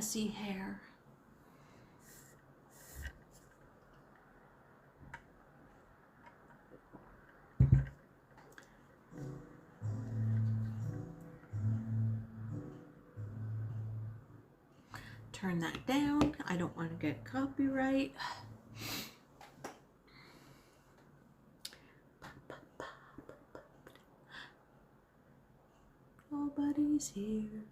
messy hair. Turn that down. I don't want to get copyright. Nobody's here.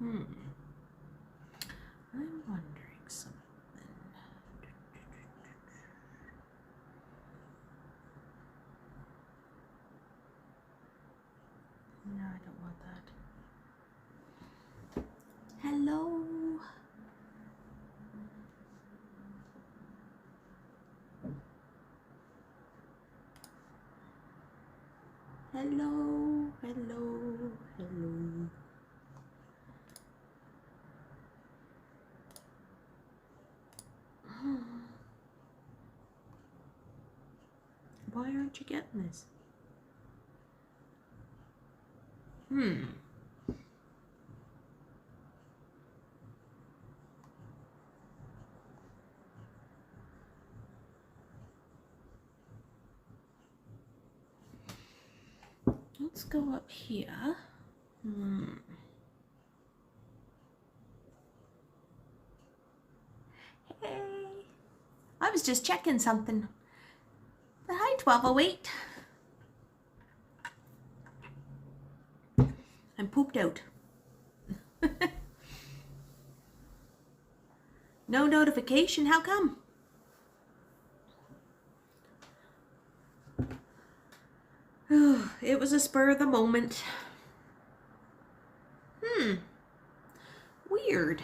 I'm wondering something. No, I don't want that. Hello. Hello, hello, hello. Why aren't you getting this? Let's go up here. Hey, I was just checking something. But hi, 1208. I'm pooped out. No notification, how come? It was a spur of the moment. Weird.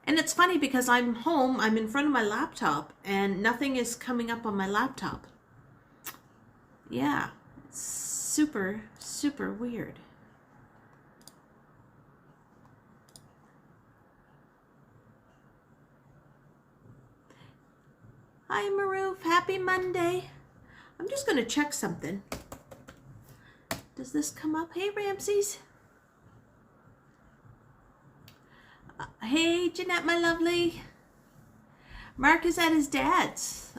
And it's funny because I'm home, I'm in front of my laptop, and nothing is coming up on my laptop. Yeah, it's super, super weird. Hi, Maroof. Happy Monday. I'm just going to check something. Does this come up? Hey, Ramses. Hey, Jeanette, my lovely. Mark is at his dad's.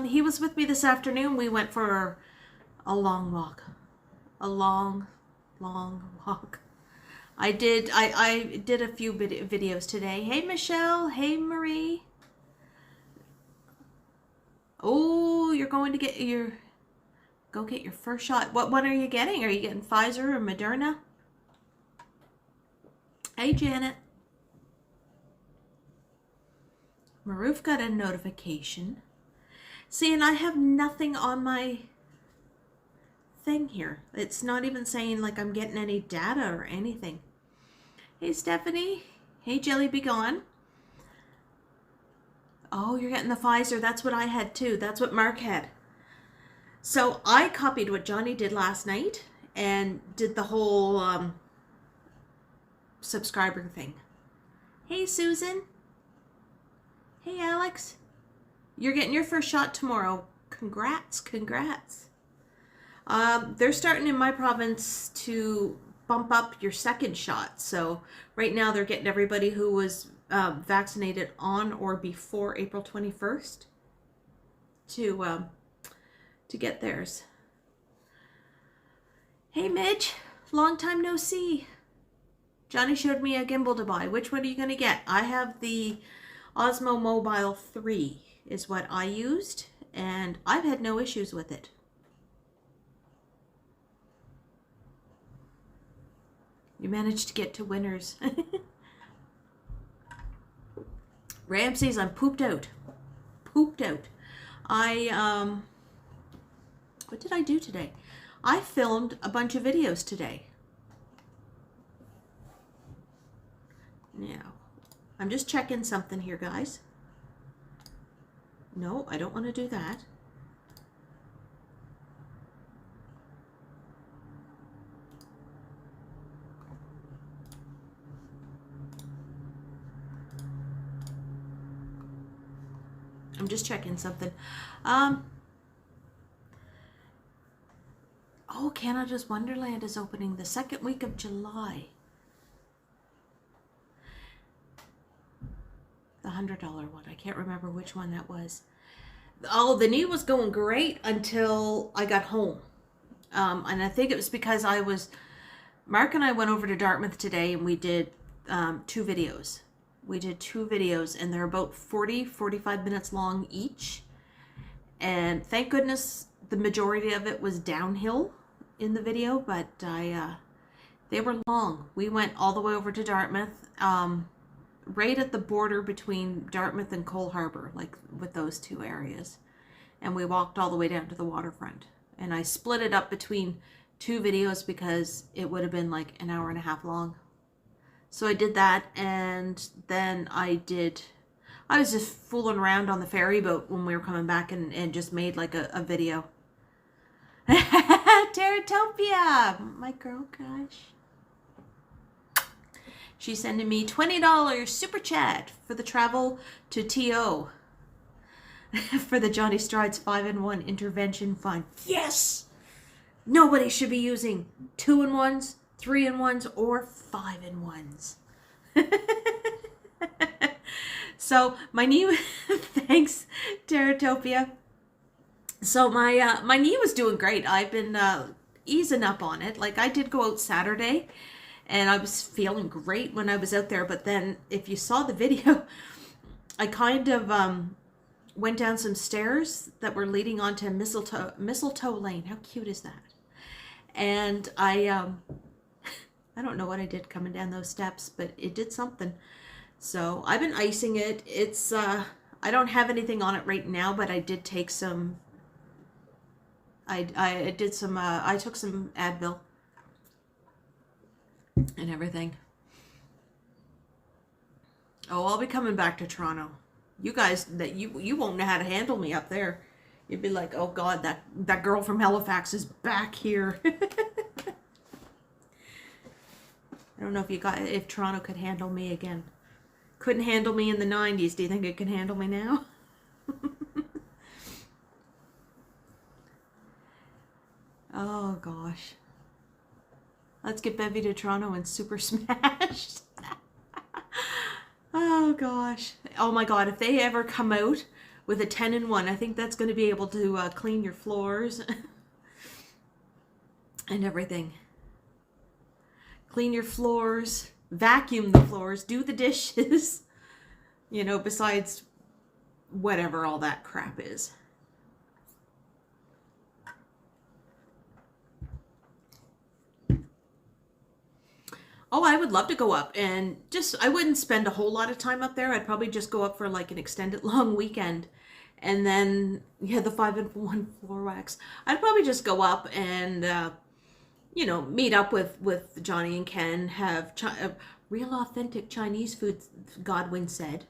He was with me this afternoon. We went for a long walk. A long, long walk. I did a few videos today. Hey, Michelle. Hey, Marie. Oh, you're going to get your... Go get your first shot. What one are you getting? Are you getting Pfizer or Moderna? Hey, Janet. Maroof got a notification. See, and I have nothing on my thing here. It's not even saying like I'm getting any data or anything. Hey, Stephanie. Hey, Jelly Be Gone. Oh, you're getting the Pfizer. That's what I had too. That's what Mark had. So I copied what Johnny did last night and did the whole subscriber thing. Hey, Susan. Hey, Alex. You're getting your first shot tomorrow. Congrats, congrats. They're starting in my province to bump up your second shot. So right now they're getting everybody who was vaccinated on or before April 21st to get theirs. Hey, Midge. Long time no see. Johnny showed me a gimbal to buy. Which one are you going to get? I have the Osmo Mobile 3 is what I used, and I've had no issues with it. You managed to get to winners. Ramses, I'm pooped out. Pooped out. What did I do today? I filmed a bunch of videos today. Now, I'm just checking something here, guys. No, I don't want to do that. I'm just checking something. Oh, Canada's Wonderland is opening the second week of July. The $100 one. I can't remember which one that was. Oh, the knee was going great until I got home. And I think it was because Mark and I went over to Dartmouth today and we did 2 videos. We did 2 videos and they're about 45 minutes long each. And thank goodness the majority of it was downhill in the video, but they were long. We went all the way over to Dartmouth, right at the border between Dartmouth and Cole Harbour, like with those 2 areas. And we walked all the way down to the waterfront. And I split it up between 2 videos because it would have been like an hour and a half long. So I did that, and then I was just fooling around on the ferry boat when we were coming back and just made like a video. Teratopia, my girl crush. She's sending me $20 super chat for the travel to TO for the Johnny Strides 5-in-1 intervention fund. Yes! Nobody should be using 2-in-1s, 3-in-1s, or 5-in-1s. So my knee, thanks, Teratopia. So my knee was doing great. I've been easing up on it. Like I did go out Saturday, and I was feeling great when I was out there. But then, if you saw the video, I kind of went down some stairs that were leading onto Mistletoe Lane. How cute is that? And I don't know what I did coming down those steps, but it did something. So I've been icing it. It's I don't have anything on it right now, but I did take some. I took some Advil and everything. Oh, I'll be coming back to Toronto. You guys, you won't know how to handle me up there. You'd be like, oh God, that girl from Halifax is back here. I don't know if Toronto could handle me again. Couldn't handle me in the 90s. Do you think it can handle me now? Oh gosh. Let's get Bevie to Toronto and super smash. Oh gosh. Oh my God, if they ever come out with a 10-in-1, I think that's going to be able to clean your floors and everything. Clean your floors, vacuum the floors, do the dishes, you know, besides whatever all that crap is. Oh, I would love to go up and I wouldn't spend a whole lot of time up there. I'd probably just go up for like an extended long weekend. And then, yeah, the 5-in-1 floor wax. I'd probably just go up and, you know, meet up with Johnny and Ken, have real authentic Chinese food, Godwin said.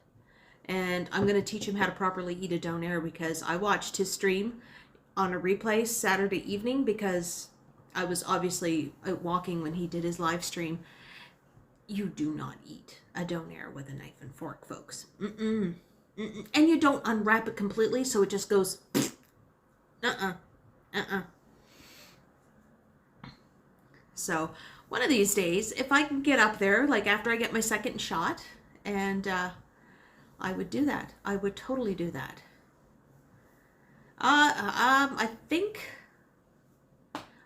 And I'm going to teach him how to properly eat a donair because I watched his stream on a replay Saturday evening because I was obviously out walking when he did his live stream. You do not eat a donair with a knife and fork, folks. Mm-mm. Mm-mm. And you don't unwrap it completely, so it just goes, So, one of these days, if I can get up there, like after I get my second shot, and I would do that. I would totally do that. I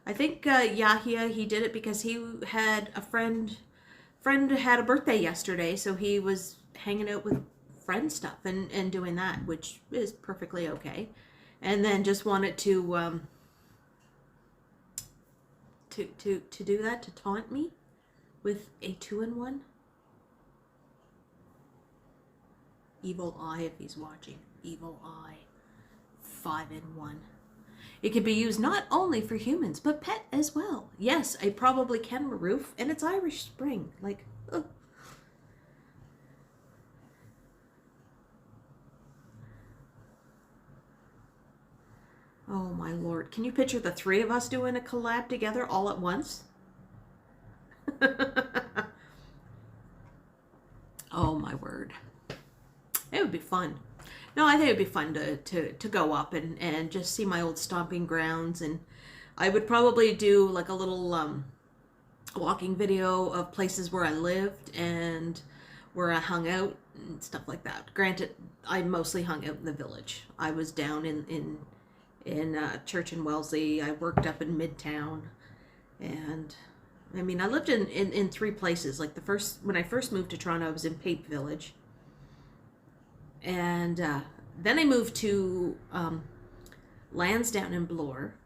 think Yahya, he did it because he had a friend had a birthday yesterday, so he was hanging out with friend stuff and doing that, which is perfectly okay. And then just wanted to do that, to taunt me with a 2-in-1. Evil eye if he's watching. Evil eye. 5-in-1. It can be used not only for humans, but pet as well. Yes, I probably can roof, and it's Irish Spring. Like, ugh. Oh my Lord. Can you picture the 3 of us doing a collab together all at once? Oh my word. It would be fun. No, I think it would be fun to go up and just see my old stomping grounds. And I would probably do like a little walking video of places where I lived and where I hung out and stuff like that. Granted, I mostly hung out in the village. I was down in Church and Wellesley. I worked up in Midtown, and I mean, I lived in three places. Like when I first moved to Toronto, I was in Pape Village, and then I moved to Lansdowne and Bloor,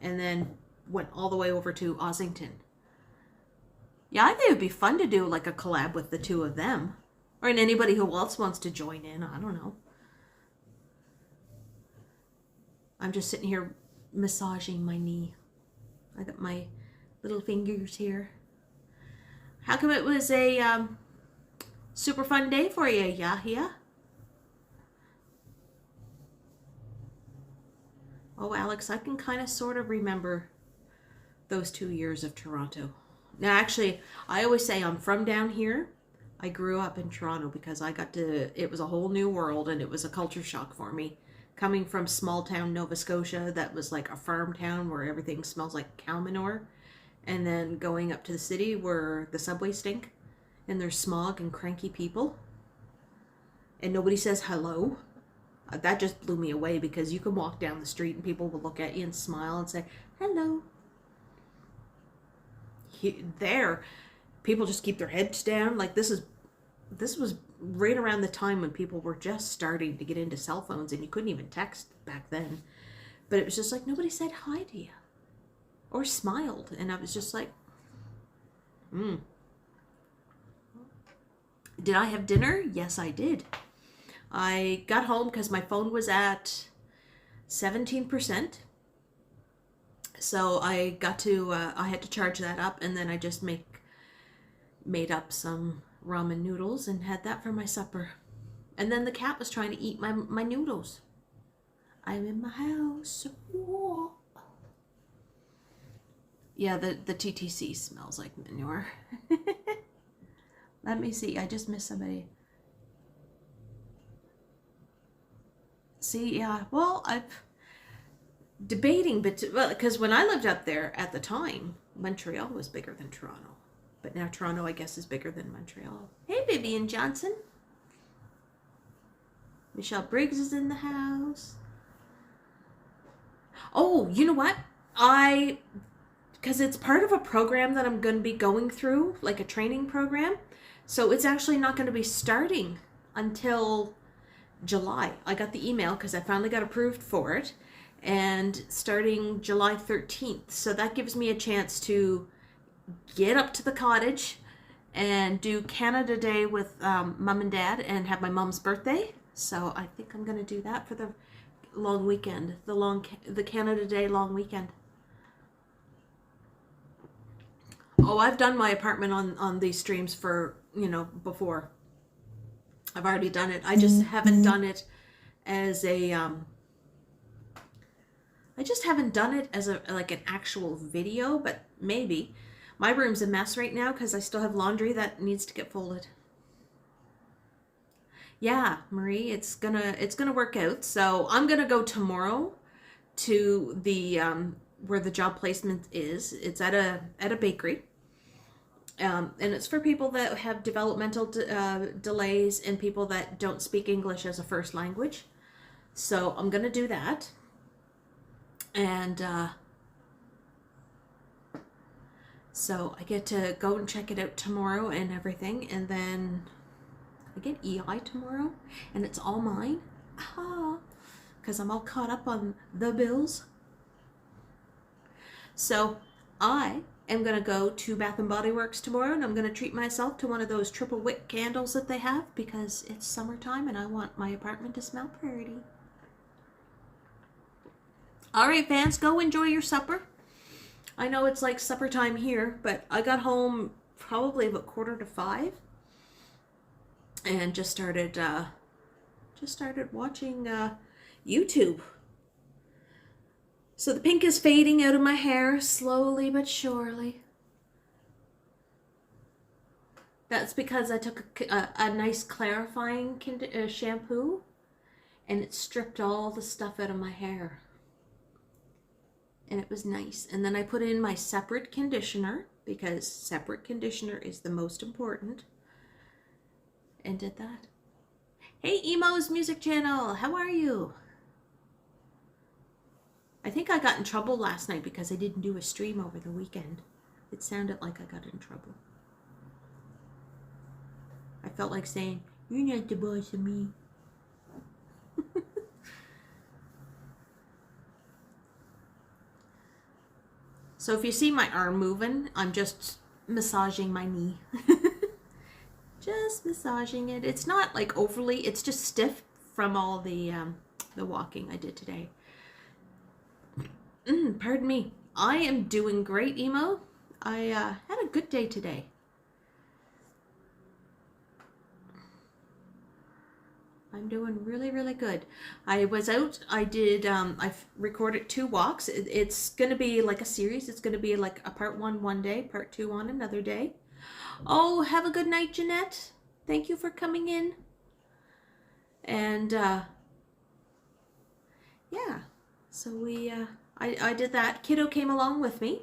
and then went all the way over to Ossington. Yeah, I think it would be fun to do like a collab with the two of them. Or anybody who else wants to join in. I don't know. I'm just sitting here massaging my knee. I got my little fingers here. How come it was a super fun day for you, Yahia? Oh, Alex, I can kind of sort of remember those 2 years of Toronto. Now, actually, I always say I'm from down here. I grew up in Toronto because it was a whole new world, and it was a culture shock for me. Coming from small town Nova Scotia that was like a farm town where everything smells like cow manure, and then going up to the city where the subways stink, and there's smog and cranky people, and nobody says hello. That just blew me away because you can walk down the street and people will look at you and smile and say, hello. There, people just keep their heads down. Like this was right around the time when people were just starting to get into cell phones and you couldn't even text back then. But it was just like nobody said hi to you or smiled. And I was just like, Did I have dinner? Yes, I did. I got home because my phone was at 17%. So I got to, I had to charge that up, and then I just made up some ramen noodles and had that for my supper. And then the cat was trying to eat my noodles. I'm in my house. Whoa. Yeah, the TTC smells like manure. Let me see. I just missed somebody. See, yeah. Well, I've debating, but because when I lived up there at the time, Montreal was bigger than Toronto. But now Toronto, I guess, is bigger than Montreal. Hey, Vivian Johnson. Michelle Briggs is in the house. Oh, you know what? Because it's part of a program that I'm going to be going through, like a training program. So it's actually not going to be starting until July. I got the email because I finally got approved for it. And starting July 13th. So that gives me a chance to get up to the cottage and do Canada Day with Mom and Dad and have my mom's birthday. So I think I'm going to do that for the long weekend, the Canada Day long weekend. Oh, I've done my apartment on these streams for, before. I've already done it. I just haven't done it as a I just haven't done it as like an actual video, but maybe. My room's a mess right now because I still have laundry that needs to get folded. Yeah, Marie, it's gonna work out. So I'm gonna go tomorrow to the where the job placement is. It's at a bakery, and it's for people that have developmental delays and people that don't speak English as a first language. So I'm gonna do that. And so I get to go and check it out tomorrow and everything, and then I get EI tomorrow, and it's all mine. Because I'm all caught up on the bills. So I am going to go to Bath and Body Works tomorrow, and I'm going to treat myself to one of those triple wick candles that they have because it's summertime and I want my apartment to smell pretty. All right, fans, go enjoy your supper. I know it's like supper time here, but I got home probably about 4:45 and just started watching YouTube. So the pink is fading out of my hair slowly but surely. That's because I took a nice clarifying shampoo and it stripped all the stuff out of my hair. and it was nice. And then I put in my separate conditioner, because separate conditioner is the most important, and did that. Hey, Emo's Music Channel, how are you? I think I got in trouble last night because I didn't do a stream over the weekend. It sounded like I got in trouble. I felt like saying, "You're not the boss of me." So if you see my arm moving, I'm just massaging my knee. Just massaging it. It's not like overly, it's just stiff from all the walking I did today. Pardon me. I am doing great, Emo. I had a good day today. I'm doing really, really good. I was out, I've recorded 2 walks. It's going to be like a series. It's going to be like a part 1 one day, part 2 on another day. Oh, have a good night, Jeanette. Thank you for coming in. And, yeah. So I did that. Kiddo came along with me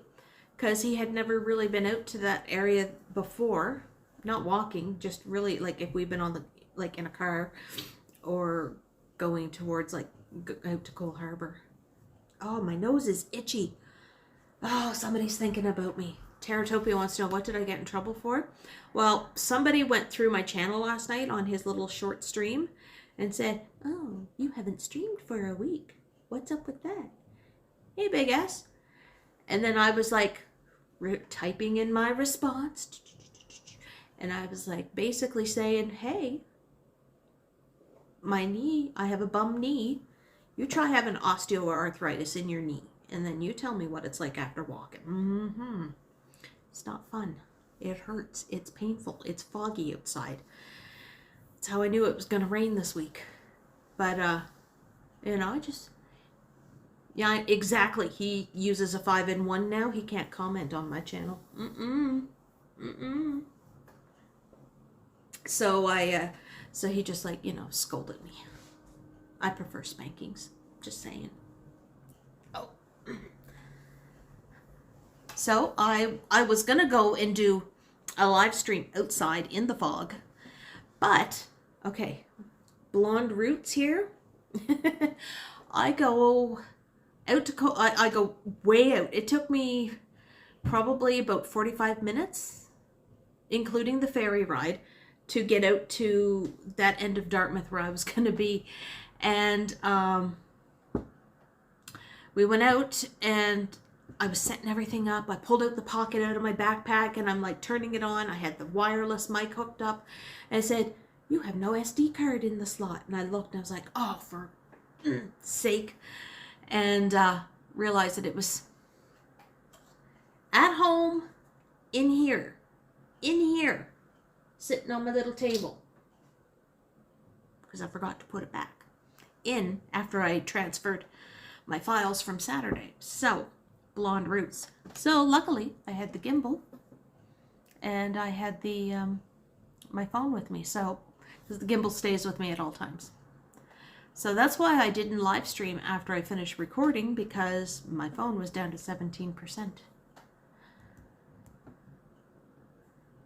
because he had never really been out to that area before. Not walking, just really like if we've been on the, like in a car or going towards like out to Cole Harbor. Oh, my nose is itchy. Oh, somebody's thinking about me. Teratopia wants to know, what did I get in trouble for? Well, somebody went through my channel last night on his little short stream and said, "Oh, you haven't streamed for a week. What's up with that?" Hey, big ass. And then I was like typing in my response. And I was like basically saying, "Hey, my knee, I have a bum knee. You try having osteoarthritis in your knee. And then you tell me what it's like after walking." It's not fun. It hurts. It's painful. It's foggy outside. That's how I knew it was going to rain this week. But, you know, yeah, exactly. He uses a 5-in-1 now. He can't comment on my channel. So so he just like, you know, scolded me. I prefer spankings. Just saying. Oh. So I was going to go and do a live stream outside in the fog. But, okay, blonde roots here. I go out to, I go way out. It took me probably about 45 minutes, including the ferry ride, to get out to that end of Dartmouth where I was going to be. And we went out and I was setting everything up. I pulled out the pocket out of my backpack and I'm like turning it on. I had the wireless mic hooked up and I said, "You have no SD card in the slot." And I looked and I was like, "Oh, for sake." And realized that it was at home in here, sitting on my little table because I forgot to put it back in after I transferred my files from Saturday. So, blonde roots. So luckily I had the gimbal and I had the my phone with me, so because the gimbal stays with me at all times. So that's why I didn't live stream after I finished recording, because my phone was down to 17%.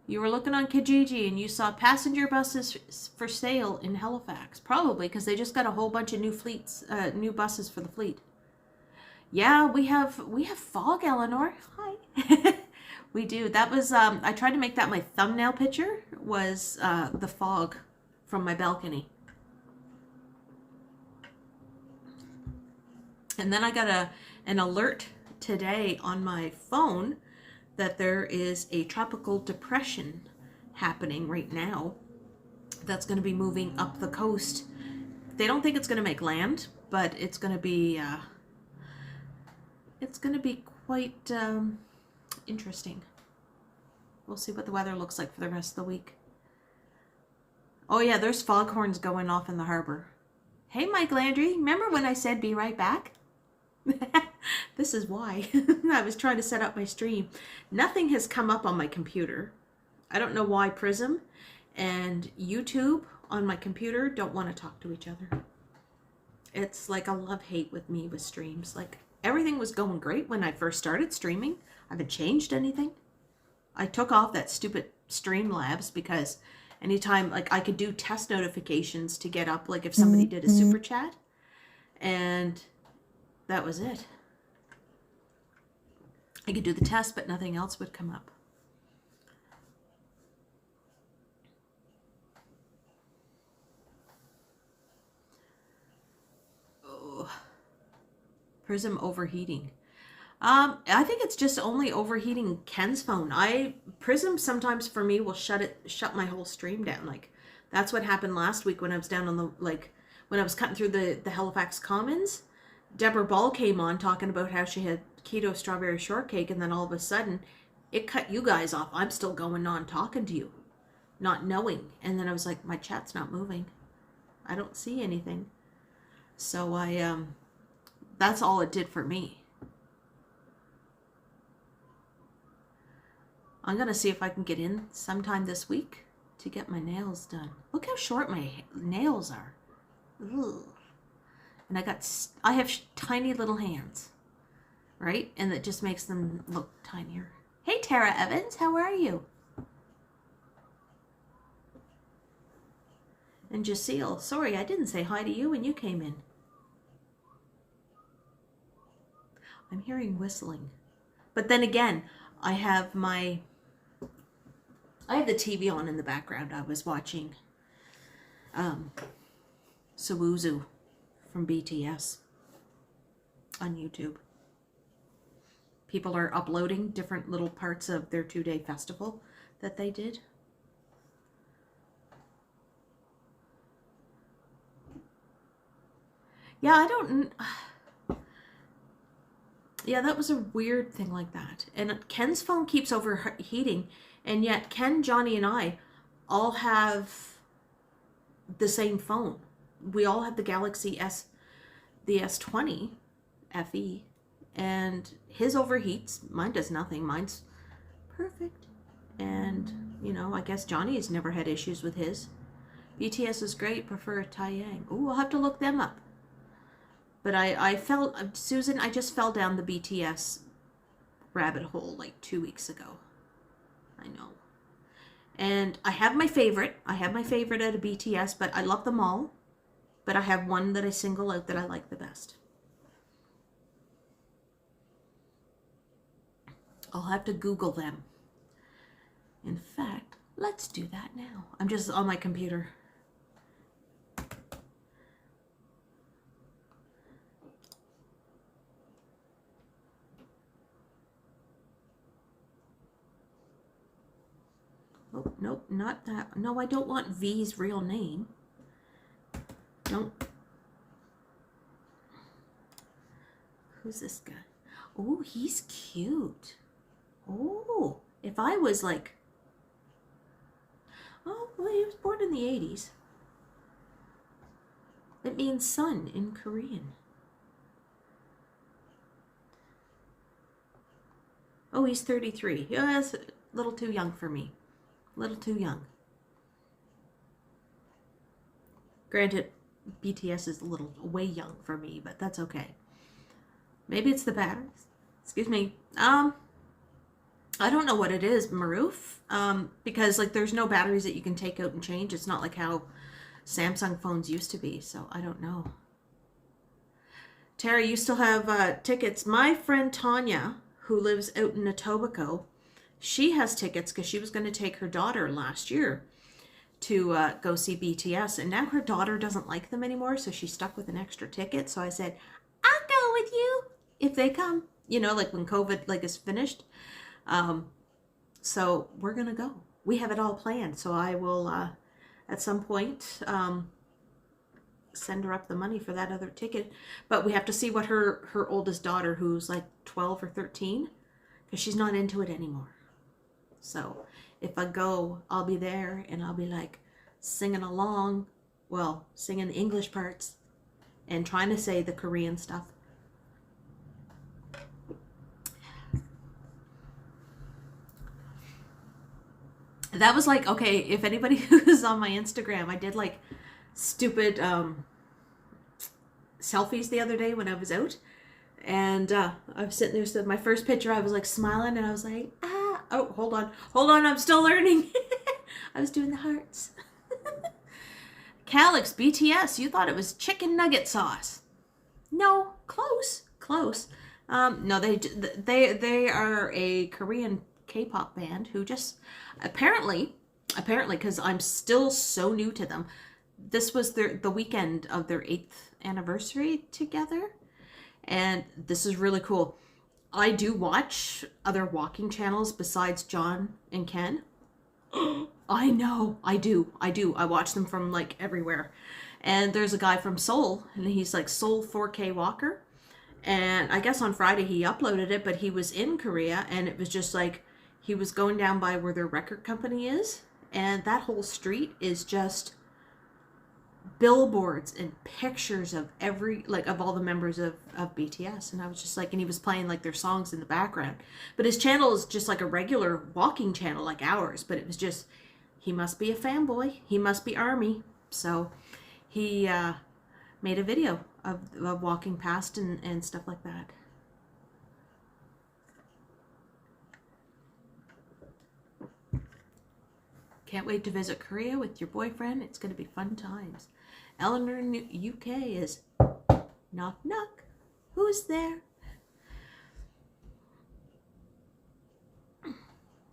You were looking on Kijiji and you saw passenger buses for sale in Halifax, probably because they just got a whole bunch of new buses for the fleet. Yeah, we have fog, Eleanor. Hi. We do. That was, I tried to make that my thumbnail picture, was the fog from my balcony. And then I got an alert today on my phone that there is a tropical depression happening right now that's going to be moving up the coast. They don't think it's going to make land, but it's going to be quite interesting. We'll see what the weather looks like for the rest of the week. Oh yeah, there's foghorns going off in the harbor. Hey, Mike Landry, remember when I said be right back? This is why. I was trying to set up my stream. Nothing has come up on my computer. I don't know why Prism and YouTube on my computer don't want to talk to each other. It's like a love-hate with me with streams. Like, everything was going great when I first started streaming. I haven't changed anything. I took off that stupid Streamlabs because anytime, like, I could do test notifications to get up, like if somebody did a super chat, and that was it. I could do the test, but nothing else would come up. Oh. Prism overheating. I think it's just only overheating Ken's phone. Prism sometimes for me will shut my whole stream down. Like, that's what happened last week when I was down on the, like, when I was cutting through the Halifax Commons. Deborah Ball came on talking about how she had keto strawberry shortcake, and then all of a sudden it cut you guys off. I'm still going on talking to you, not knowing. And then I was like, my chat's not moving. I don't see anything. So that's all it did for me. I'm going to see if I can get in sometime this week to get my nails done. Look how short my nails are. Ugh. And I have tiny little hands, right? And that just makes them look tinier. Hey, Tara Evans, how are you? And Jaceel, sorry, I didn't say hi to you when you came in. I'm hearing whistling. But then again, I have the TV on in the background. I was watching Sawuzu from BTS on YouTube. People are uploading different little parts of their 2-day festival that they did. Yeah, yeah, that was a weird thing like that. And Ken's phone keeps overheating, and yet Ken, Johnny, and I all have the same phone. We all have the Galaxy the S20 FE, and his overheats. Mine does nothing. Mine's perfect. And, you know, I guess Johnny has never had issues with his. BTS is great. Prefer Taeyang. Ooh, I'll have to look them up. But I felt, Susan, I just fell down the BTS rabbit hole like 2 weeks ago. I know. And I have my favorite. I have my favorite out of BTS, but I love them all. But I have one that I single out that I like the best. I'll have to Google them. In fact, let's do that now. I'm just on my computer. Oh, nope, not that. No, I don't want V's real name. Nope. Who's this guy? Oh, he's cute. Oh, if I was like... Oh, well, he was born in the 80s. It means sun in Korean. Oh, he's 33. Yeah, that's a little too young for me. A little too young. Granted, BTS is a little way young for me, but that's okay. Maybe it's the batteries. Excuse me. I don't know what it is, Maroof. Because like there's no batteries that you can take out and change. It's not like how Samsung phones used to be, so I don't know. Terry, you still have tickets. My friend Tanya, who lives out in Etobicoke, she has tickets because she was going to take her daughter last year to go see BTS, and now her daughter doesn't like them anymore, so she's stuck with an extra ticket. So I said, I'll go with you if they come, you know, like when COVID like is finished. So we're gonna go. We have it all planned, so I will at some point send her up the money for that other ticket. But we have to see what her oldest daughter, who's like 12 or 13, because she's not into it anymore. So if I go, I'll be there and I'll be like singing along, well, singing the English parts and trying to say the Korean stuff. That was like, okay, if anybody who's on my Instagram, I did like stupid selfies the other day when I was out. And I was sitting there, so my first picture, I was like smiling, and I was like, ah, oh, hold on, I'm still learning. I was doing the hearts. Calix, BTS, you thought it was chicken nugget sauce. No, close. No, they are a Korean K-pop band who just apparently, because I'm still so new to them, this was the weekend of their 8th anniversary together, and this is really cool. I do watch other walking channels besides John and Ken. I know, I do. I watch them from like everywhere. And there's a guy from Seoul, and he's like Seoul 4K Walker. And I guess on Friday he uploaded it, but he was in Korea, and it was just like he was going down by where their record company is, and that whole street is just billboards and pictures of of all the members of BTS. And I was just like, and he was playing like their songs in the background. But his channel is just like a regular walking channel like ours, but it was just, he must be a fanboy. He must be ARMY. So he made a video of walking past and stuff like that. Can't wait to visit Korea with your boyfriend. It's going to be fun times. Eleanor in UK is knock knock. Who's there?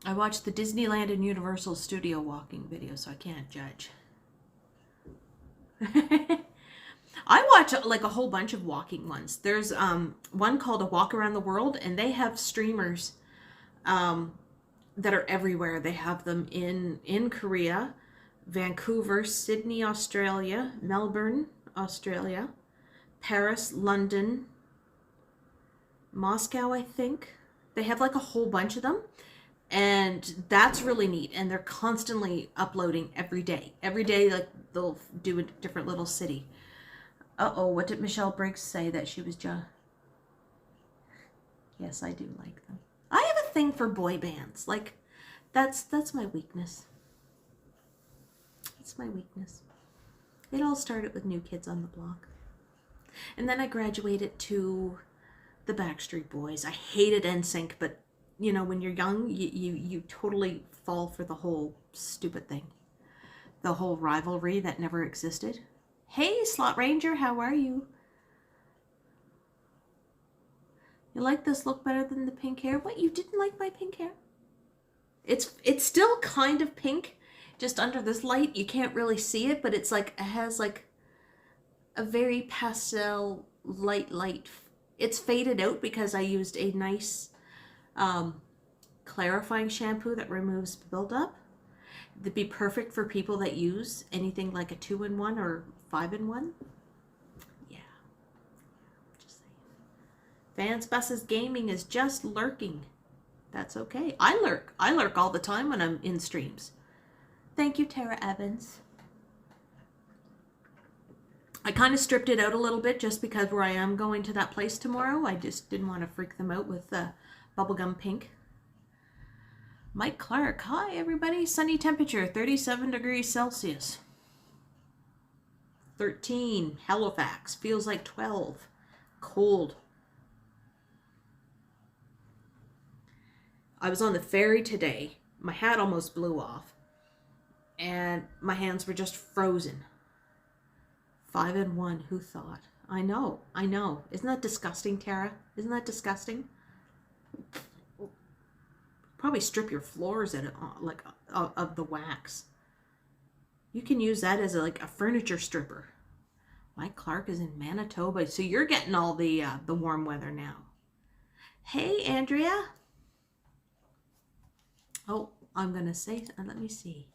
I watched the Disneyland and Universal Studio walking video, so I can't judge. I watch like a whole bunch of walking ones. There's one called A Walk Around the World, and they have streamers that are everywhere. They have them in Korea, Vancouver, Sydney, Australia, Melbourne, Australia, Paris, London, Moscow, I think. They have like a whole bunch of them, and that's really neat. And they're constantly uploading every day. Every day, like they'll do a different little city. Uh-oh, what did Michelle Briggs say that she was just... Yes, I do like them. I have a thing for boy bands. Like, that's my weakness. It's my weakness. It all started with New Kids on the Block. And then I graduated to the Backstreet Boys. I hated NSYNC, but, you know, when you're young, you totally fall for the whole stupid thing. The whole rivalry that never existed. Hey, Slot Ranger, how are you? You like this look better than the pink hair? What, you didn't like my pink hair? It's still kind of pink, just under this light. You can't really see it, but it's like, it has like a very pastel light. It's faded out because I used a nice clarifying shampoo that removes buildup. It'd be perfect for people that use anything like a 2-in-1 or 5-in-1. Yeah. Just saying. Fans Buses Gaming is just lurking. That's okay. I lurk all the time when I'm in streams. Thank you, Tara Evans. I kind of stripped it out a little bit just because where I am going to that place tomorrow, I just didn't want to freak them out with the bubblegum pink. Mike Clark, hi everybody. Sunny temperature, 37 degrees Celsius. 13, Halifax, feels like 12. Cold. I was on the ferry today. My hat almost blew off. And my hands were just frozen. 5-in-1, who thought? I know. Isn't that disgusting, Tara? Isn't that disgusting? Probably strip your floors at it, like of the wax. You can use that as like a furniture stripper. Mike Clark is in Manitoba, so you're getting all the warm weather now. Hey, Andrea. Oh, I'm gonna say. Let me see.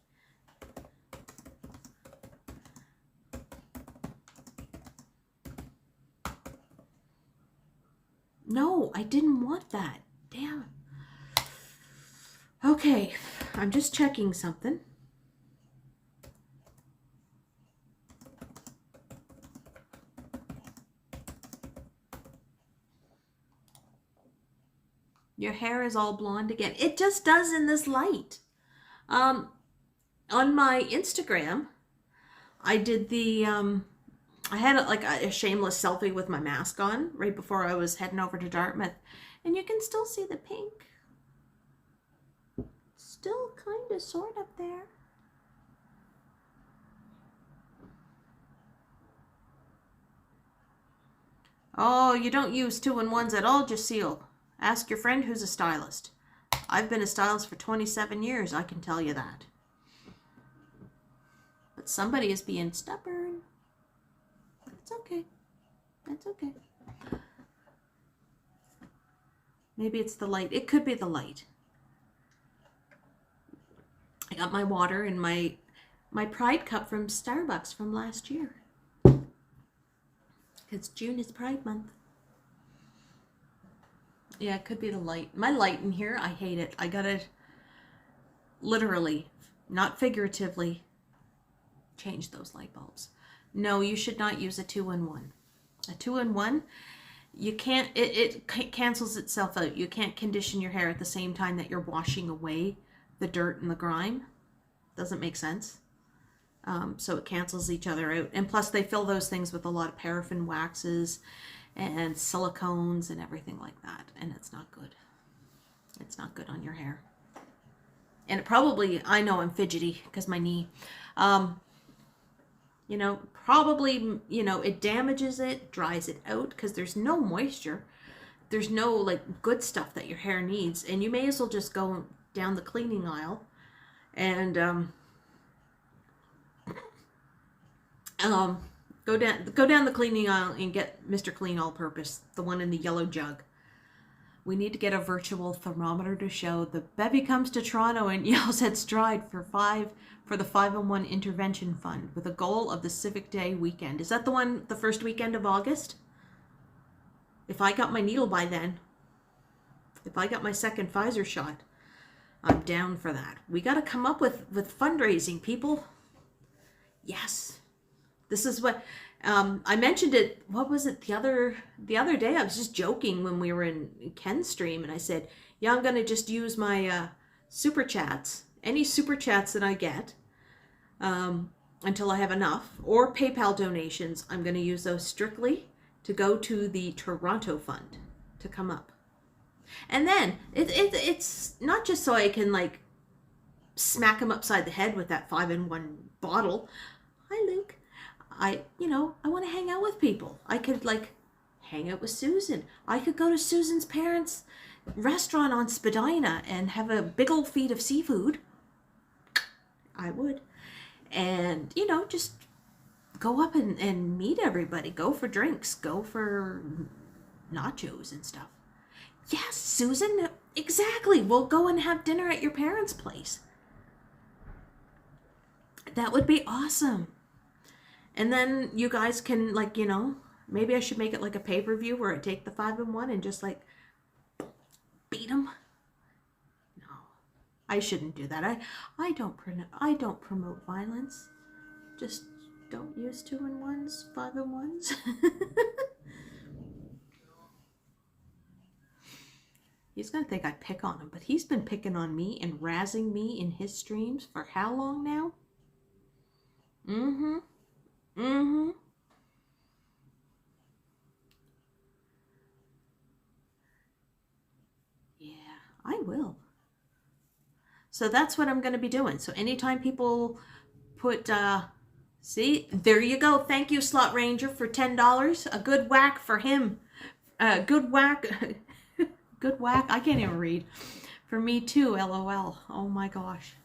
No, I didn't want that. Damn. Okay, I'm just checking something. Your hair is all blonde again. It just does in this light. On my Instagram, I did the I had like a shameless selfie with my mask on right before I was heading over to Dartmouth. And you can still see the pink. Still kind of sort up there. Oh, you don't use 2-in-1s at all, Jaceel. Ask your friend who's a stylist. I've been a stylist for 27 years, I can tell you that. But somebody is being stubborn. It's okay. That's okay. Maybe it's the light. It could be the light. I got my water in my Pride cup from Starbucks from last year. Because June is Pride Month. Yeah, it could be the light. My light in here, I hate it. I gotta literally, not figuratively, change those light bulbs. No, you should not use a 2-in-1. A 2-in-1, you can't, it cancels itself out. You can't condition your hair at the same time that you're washing away the dirt and the grime. Doesn't make sense. So it cancels each other out. And plus they fill those things with a lot of paraffin waxes and silicones and everything like that. And it's not good. It's not good on your hair. And it probably, I know I'm fidgety because my knee, you know, probably, you know, it damages it, dries it out because there's no moisture. There's no like good stuff that your hair needs. And you may as well just go down the cleaning aisle and go down the cleaning aisle and get Mr. Clean All-Purpose, the one in the yellow jug. We need to get a virtual thermometer to show the Bevie comes to Toronto and yells at Stride for the 5-in-1 intervention fund with a goal of the Civic Day weekend. Is that the one, the first weekend of August? If I got my needle by then, if I got my second Pfizer shot, I'm down for that. We got to come up with fundraising, people. Yes. This is what I mentioned it. What was it the other day? I was just joking when we were in Ken's stream, and I said, "Yeah, I'm gonna just use my super chats, any super chats that I get, until I have enough, or PayPal donations. I'm gonna use those strictly to go to the Toronto Fund to come up, and then it's not just so I can like smack him upside the head with that 5-in-1 bottle. Hi, Luke." I want to hang out with people. I could like hang out with Susan. I could go to Susan's parents' restaurant on Spadina and have a big old feed of seafood. I would. And, you know, just go up and meet everybody. Go for drinks. Go for nachos and stuff. Yes, Susan, exactly. We'll go and have dinner at your parents' place. That would be awesome. And then you guys can, like, you know, maybe I should make it like a pay-per-view where I take the 5-in-1 and just, like, beat them. No, I shouldn't do that. I don't promote violence. Just don't use 2-in-1s, 5-in-1s. He's going to think I pick on him, but he's been picking on me and razzing me in his streams for how long now? Mm-hmm. Mm-hmm. Yeah, I will. So that's what I'm going to be doing. So anytime people put, see, there you go. Thank you, Slot Ranger, for $10. A good whack for him. Good whack. Good whack. I can't even read. For me too, LOL. Oh my gosh.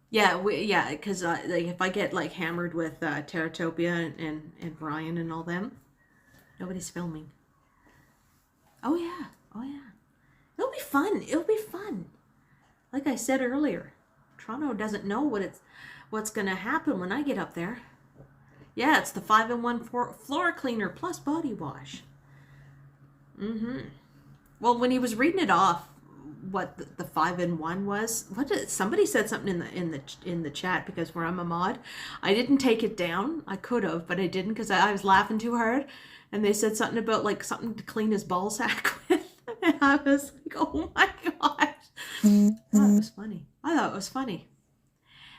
Yeah, because like if I get like hammered with Teratopia and Brian and all them, nobody's filming. Oh yeah, oh yeah. It'll be fun. It'll be fun. Like I said earlier, Toronto doesn't know what's gonna happen when I get up there. Yeah, it's the 5-in-1 floor cleaner plus body wash. Well, when he was reading it off, what the 5-in-1 was, somebody said something in the chat, because where I'm a mod, I didn't take it down. I could have, but I didn't because I was laughing too hard, and they said something about like something to clean his ball sack with, and I was like, oh my gosh. I thought it was funny.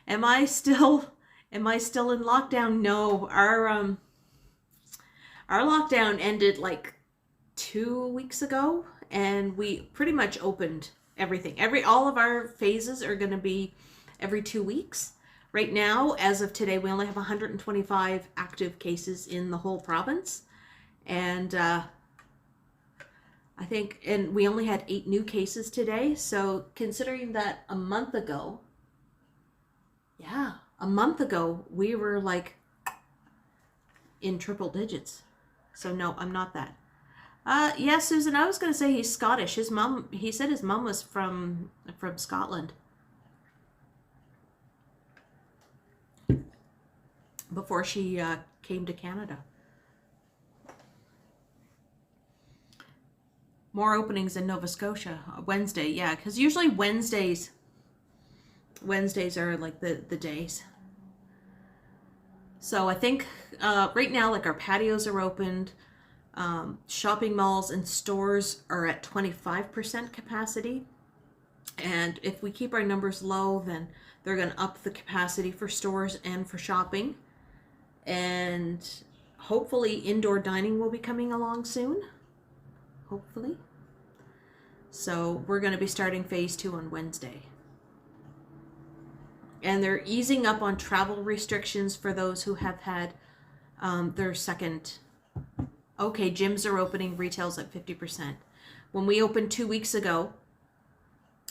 Am I still Am I still in lockdown? No, our lockdown ended like 2 weeks ago, and we pretty much opened everything. All of our phases are going to be every 2 weeks. Right now, as of today, we only have 125 active cases in the whole province, and I think, and we only had 8 new cases today. So considering that a month ago, we were like in triple digits. So no, I'm not that. Yeah, Susan, I was going to say he's Scottish. He said his mom was from Scotland. Before she came to Canada. More openings in Nova Scotia. Wednesday, yeah, because usually Wednesdays are like the days. So I think right now, like, our patios are opened. Shopping malls and stores are at 25% capacity. And if we keep our numbers low, then they're going to up the capacity for stores and for shopping. And hopefully indoor dining will be coming along soon. Hopefully. So we're going to be starting phase 2 on Wednesday. And they're easing up on travel restrictions for those who have had their second. Okay, gyms are opening, retail's at 50%. When we opened 2 weeks ago,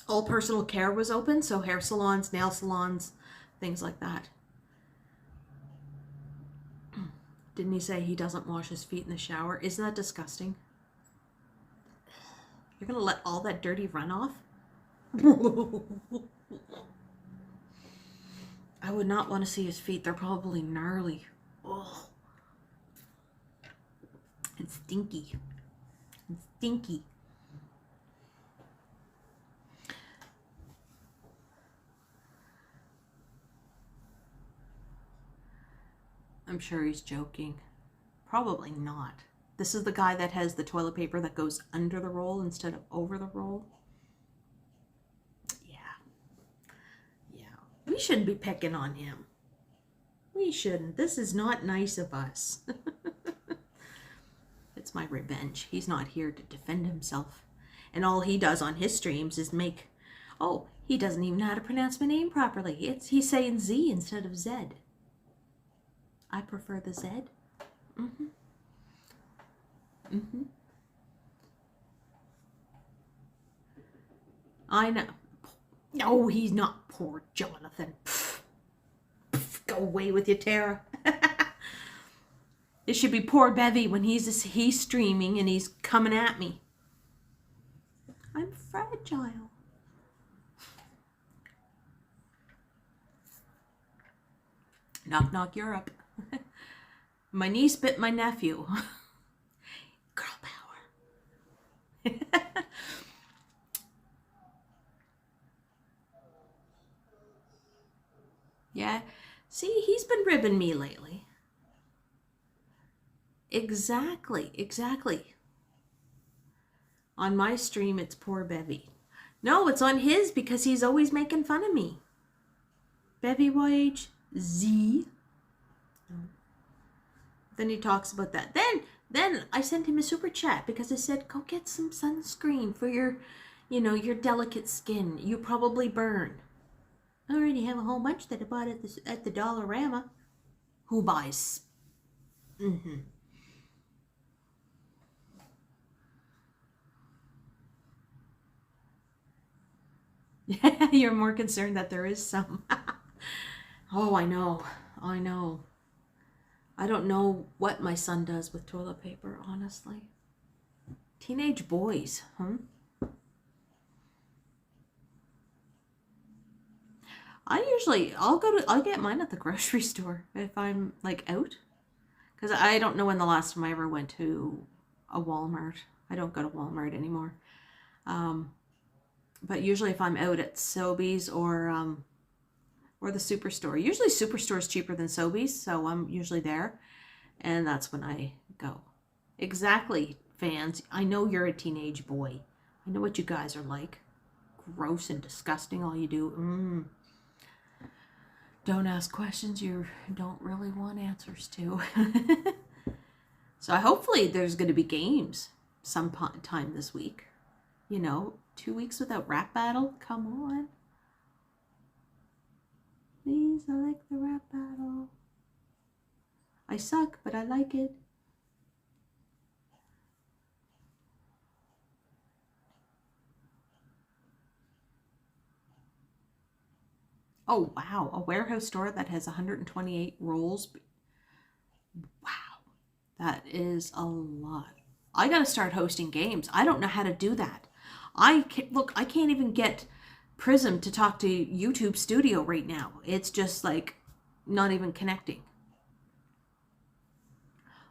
all personal care was open, so hair salons, nail salons, things like that. Didn't he say he doesn't wash his feet in the shower? Isn't that disgusting? You're going to let all that dirty run off? I would not want to see his feet. They're probably gnarly. Oh. And stinky. And stinky. I'm sure he's joking. Probably not. This is the guy that has the toilet paper that goes under the roll instead of over the roll. Yeah. Yeah. We shouldn't be picking on him. We shouldn't. This is not nice of us. It's my revenge. He's not here to defend himself. And all he does on his streams is make... Oh, he doesn't even know how to pronounce my name properly. He's saying Z instead of Z. I prefer the Z. Mm-hmm. Mm-hmm. I know. No, he's not poor Jonathan. Pff. Pff, go away with you, Tara. It should be poor Bevie when he's streaming and he's coming at me. I'm fragile. Knock, knock, you're up. My niece bit my nephew. Girl power. Yeah. See, he's been ribbing me lately. Exactly, exactly. On my stream, it's poor Bevie. No, it's on his because he's always making fun of me. Bevie Wage, Z. Then he talks about that. Then I sent him a super chat because I said, go get some sunscreen for your, your delicate skin. You probably burn. I already have a whole bunch that I bought at the Dollarama. Who buys? Mm-hmm. You're more concerned that there is some. Oh, I know. I know. I don't know what my son does with toilet paper, honestly. Teenage boys, huh? I'll get mine at the grocery store if I'm like out. Because I don't know when the last time I ever went to a Walmart. I don't go to Walmart anymore. But usually if I'm out at Sobeys or the Superstore. Usually Superstore is cheaper than Sobeys, so I'm usually there. And that's when I go. Exactly, fans. I know you're a teenage boy. I know what you guys are like. Gross and disgusting, all you do. Don't ask questions you don't really want answers to. So hopefully there's going to be games sometime this week. You know, 2 weeks without rap battle? Come on. Please, I like the rap battle. I suck, but I like it. Oh, wow. A warehouse store that has 128 rolls. Wow. That is a lot. I got to start hosting games. I don't know how to do that. I can't even get Prism to talk to YouTube Studio right now. It's just like not even connecting.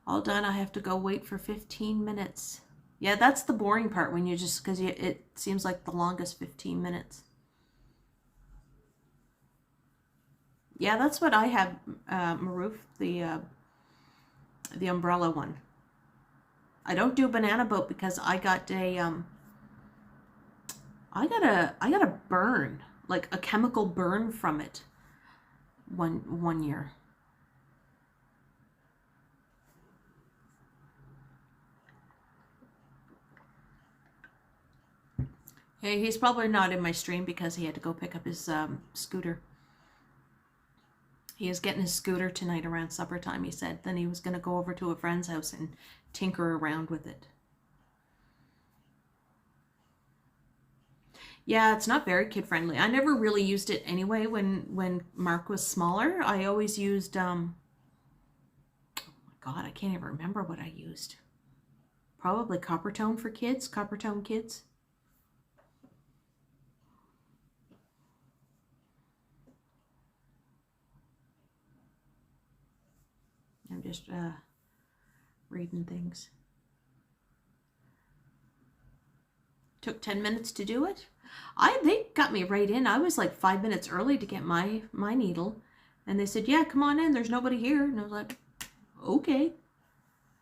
All done. I have to go wait for 15 minutes. Yeah, that's the boring part when you just, because it seems like the longest 15 minutes. Yeah, that's what I have, Maroof, the umbrella one. I don't do banana boat because I got a I got a burn, like a chemical burn from it one year. Hey, he's probably not in my stream because he had to go pick up his scooter. He is getting his scooter tonight around supper time, he said. Then he was going to go over to a friend's house and tinker around with it. Yeah, it's not very kid-friendly. I never really used it anyway when Mark was smaller. I always used, oh my God, I can't even remember what I used. Probably Coppertone for kids, Coppertone Kids. I'm just reading things. Took 10 minutes to do it. They got me right in. I was like 5 minutes early to get my needle. And they said, yeah, come on in. There's nobody here. And I was like, okay.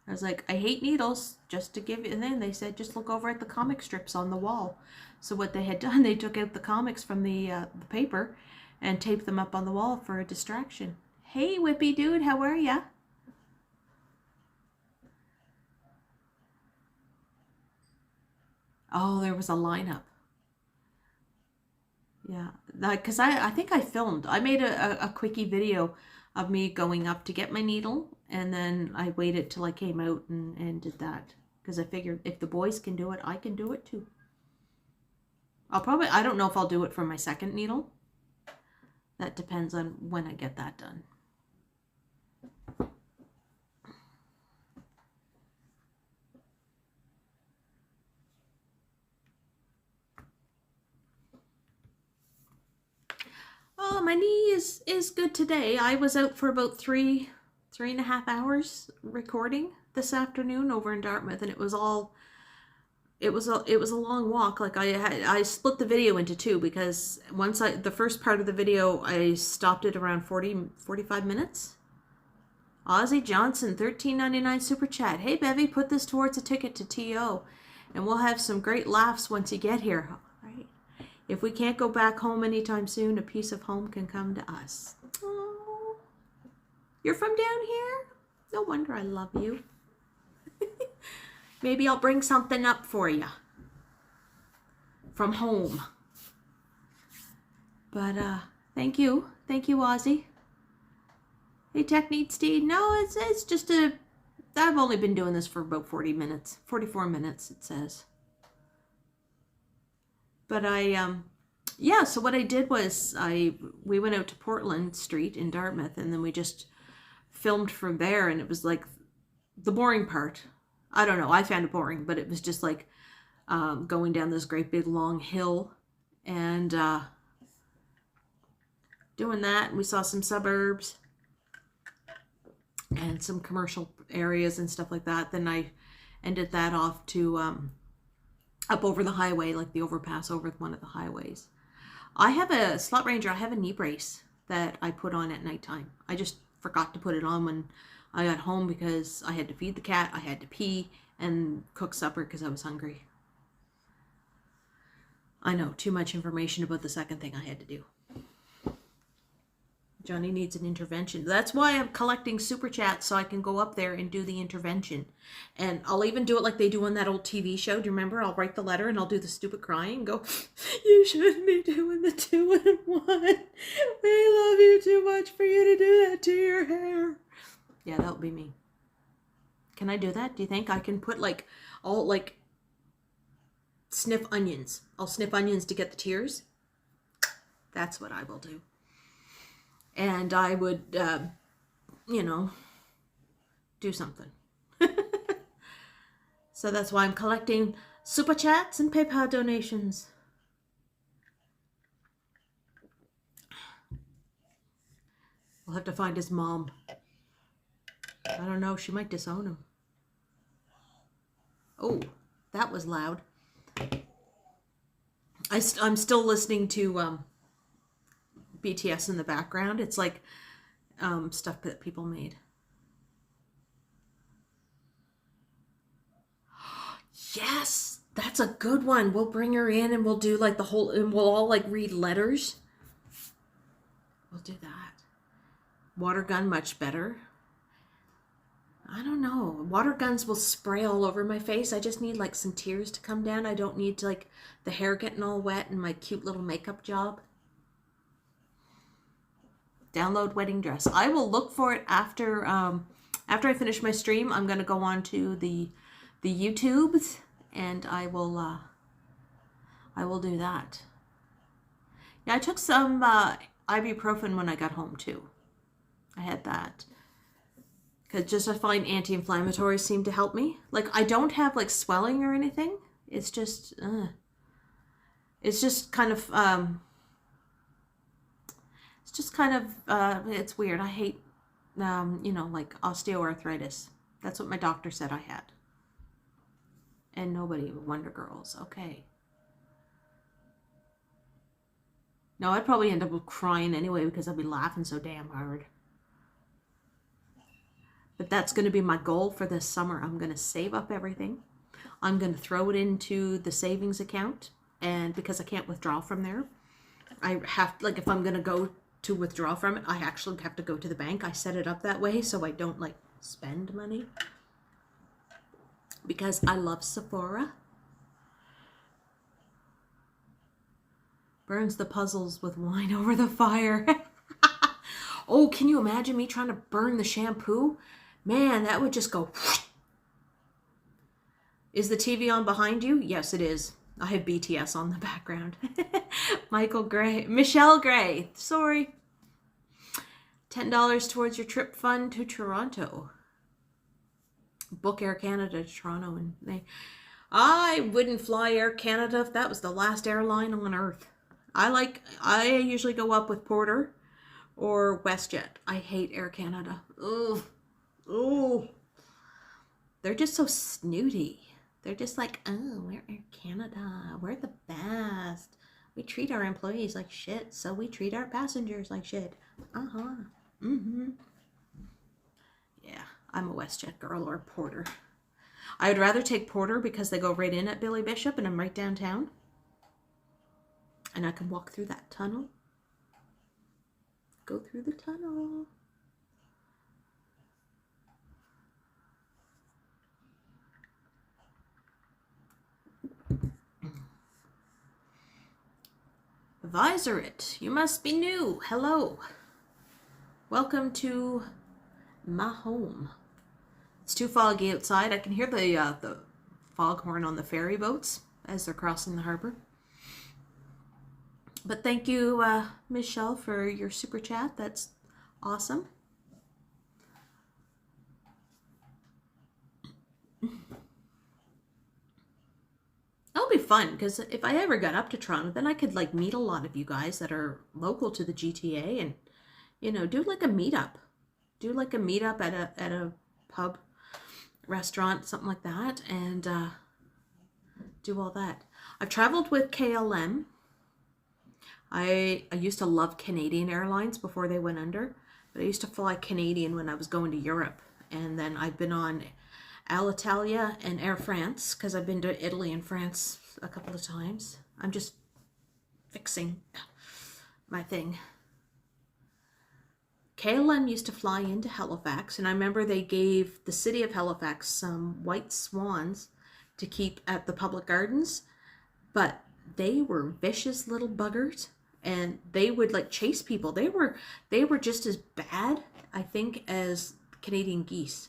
I was like, I hate needles, just to give you. And then they said, just look over at the comic strips on the wall. So what they had done, they took out the comics from the paper and taped them up on the wall for a distraction. Hey, Whippy dude, how are ya? Oh, there was a lineup. Yeah, because I think I filmed. I made a quickie video of me going up to get my needle, and then I waited till I came out and did that. Because I figured if the boys can do it, I can do it too. I don't know if I'll do it for my second needle. That depends on when I get that done. Oh, my knee is good today. I was out for about three and a half hours recording this afternoon over in Dartmouth, and it was a long walk. Like I split the video into two because the first part of the video I stopped at around 45 minutes. Ozzy Johnson, $13.99 super chat. Hey Bevie, put this towards a ticket to TO, and we'll have some great laughs once you get here. All right. If we can't go back home anytime soon, a piece of home can come to us. Oh, you're from down here? No wonder I love you. Maybe I'll bring something up for you from home. But thank you, Ozzy. Hey, Tech Needs Steed. No, it's just I've only been doing this for about 40 minutes, 44 minutes it says. But yeah, so what I did was we went out to Portland Street in Dartmouth, and then we just filmed from there, and it was like the boring part. I don't know, I found it boring, but it was just like going down this great big long hill and doing that. And we saw some suburbs and some commercial areas and stuff like that. Then I ended that off to up over the highway, like the overpass over one of the highways. I have a Slut Ranger. I have a knee brace that I put on at nighttime. I just forgot to put it on when I got home because I had to feed the cat, I had to pee, and cook supper because I was hungry. I know, too much information about the second thing I had to do. Johnny needs an intervention. That's why I'm collecting super chats, so I can go up there and do the intervention. And I'll even do it like they do on that old TV show. Do you remember? I'll write the letter and I'll do the stupid crying and go, you shouldn't be doing the 2-in-1. We love you too much for you to do that to your hair. Yeah, that'll be me. Can I do that? Do you think I can put like, all like, sniff onions? I'll sniff onions to get the tears. That's what I will do. And I would, you know, do something. So that's why I'm collecting super chats and PayPal donations. We'll have to find his mom. I don't know. She might disown him. Oh, that was loud. I'm still listening to BTS in the background. It's like stuff that people made. Yes, that's a good one. We'll bring her in and we'll do like the whole, and we'll all like read letters. We'll do that. Water gun, much better. I don't know. Water guns will spray all over my face. I just need like some tears to come down. I don't need like the hair getting all wet and my cute little makeup job. Download wedding dress. I will look for it after I finish my stream. I'm gonna go on to the YouTubes and I will do that. Yeah, I took some ibuprofen when I got home too. I had that because just I find anti-inflammatories seem to help me. Like I don't have like swelling or anything. It's just kind of it's weird. I hate, you know, like osteoarthritis. That's what my doctor said I had. And nobody, Wonder Girls. Okay. No, I'd probably end up crying anyway because I'd be laughing so damn hard. But that's going to be my goal for this summer. I'm going to save up everything. I'm going to throw it into the savings account. And because I can't withdraw from there, I have, like, if I'm going to go to withdraw from it, I actually have to go to the bank. I set it up that way so I don't like spend money because I love Sephora. Burns the puzzles with wine over the fire. Oh, can you imagine me trying to burn the shampoo? Man, that would just go. Is the TV on behind you? Yes, it is. I have BTS on the background. Michael Gray. Michelle Gray. Sorry. $10 towards your trip fund to Toronto. Book Air Canada to Toronto. And I wouldn't fly Air Canada if that was the last airline on earth. I usually go up with Porter or WestJet. I hate Air Canada. Ugh. Ooh. They're just so snooty. They're just like, oh, we're Air Canada. We're the best. We treat our employees like shit, so we treat our passengers like shit. Uh-huh. Mm-hmm. Yeah, I'm a WestJet girl or Porter. I would rather take Porter because they go right in at Billy Bishop and I'm right downtown. And I can walk through that tunnel. Go through the tunnel. Visorit, you must be new. Hello. Welcome to my home. It's too foggy outside. I can hear the foghorn on the ferry boats as they're crossing the harbor. But thank you, Michelle, for your super chat. That's awesome. That'll be fun, because if I ever got up to Toronto, then I could, like, meet a lot of you guys that are local to the GTA and, you know, do, like, a meetup. Do, like, a meetup at a pub, restaurant, something like that, and do all that. I've traveled with KLM. I used to love Canadian Airlines before they went under, but I used to fly Canadian when I was going to Europe, and then I've been on Alitalia and Air France, because I've been to Italy and France a couple of times. I'm just fixing my thing. KLM used to fly into Halifax, and I remember they gave the city of Halifax some white swans to keep at the public gardens, but they were vicious little buggers, and they would like chase people. They were just as bad, I think, as Canadian geese.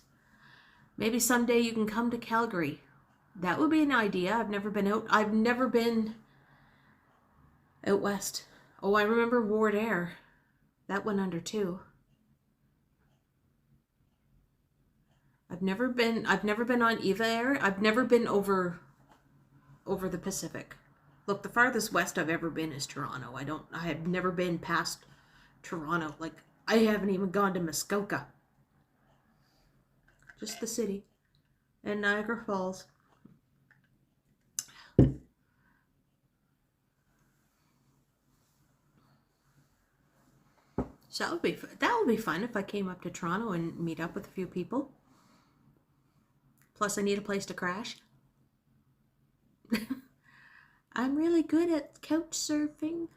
Maybe someday you can come to Calgary. That would be an idea. I've never been out. I've never been out west. Oh, I remember Ward Air. That went under too. I've never been on Eva Air. I've never been over the Pacific. Look, the farthest west I've ever been is Toronto. I have never been past Toronto. Like, I haven't even gone to Muskoka. Just the city. And Niagara Falls. So that would be fun if I came up to Toronto and meet up with a few people. Plus, I need a place to crash. I'm really good at couch surfing.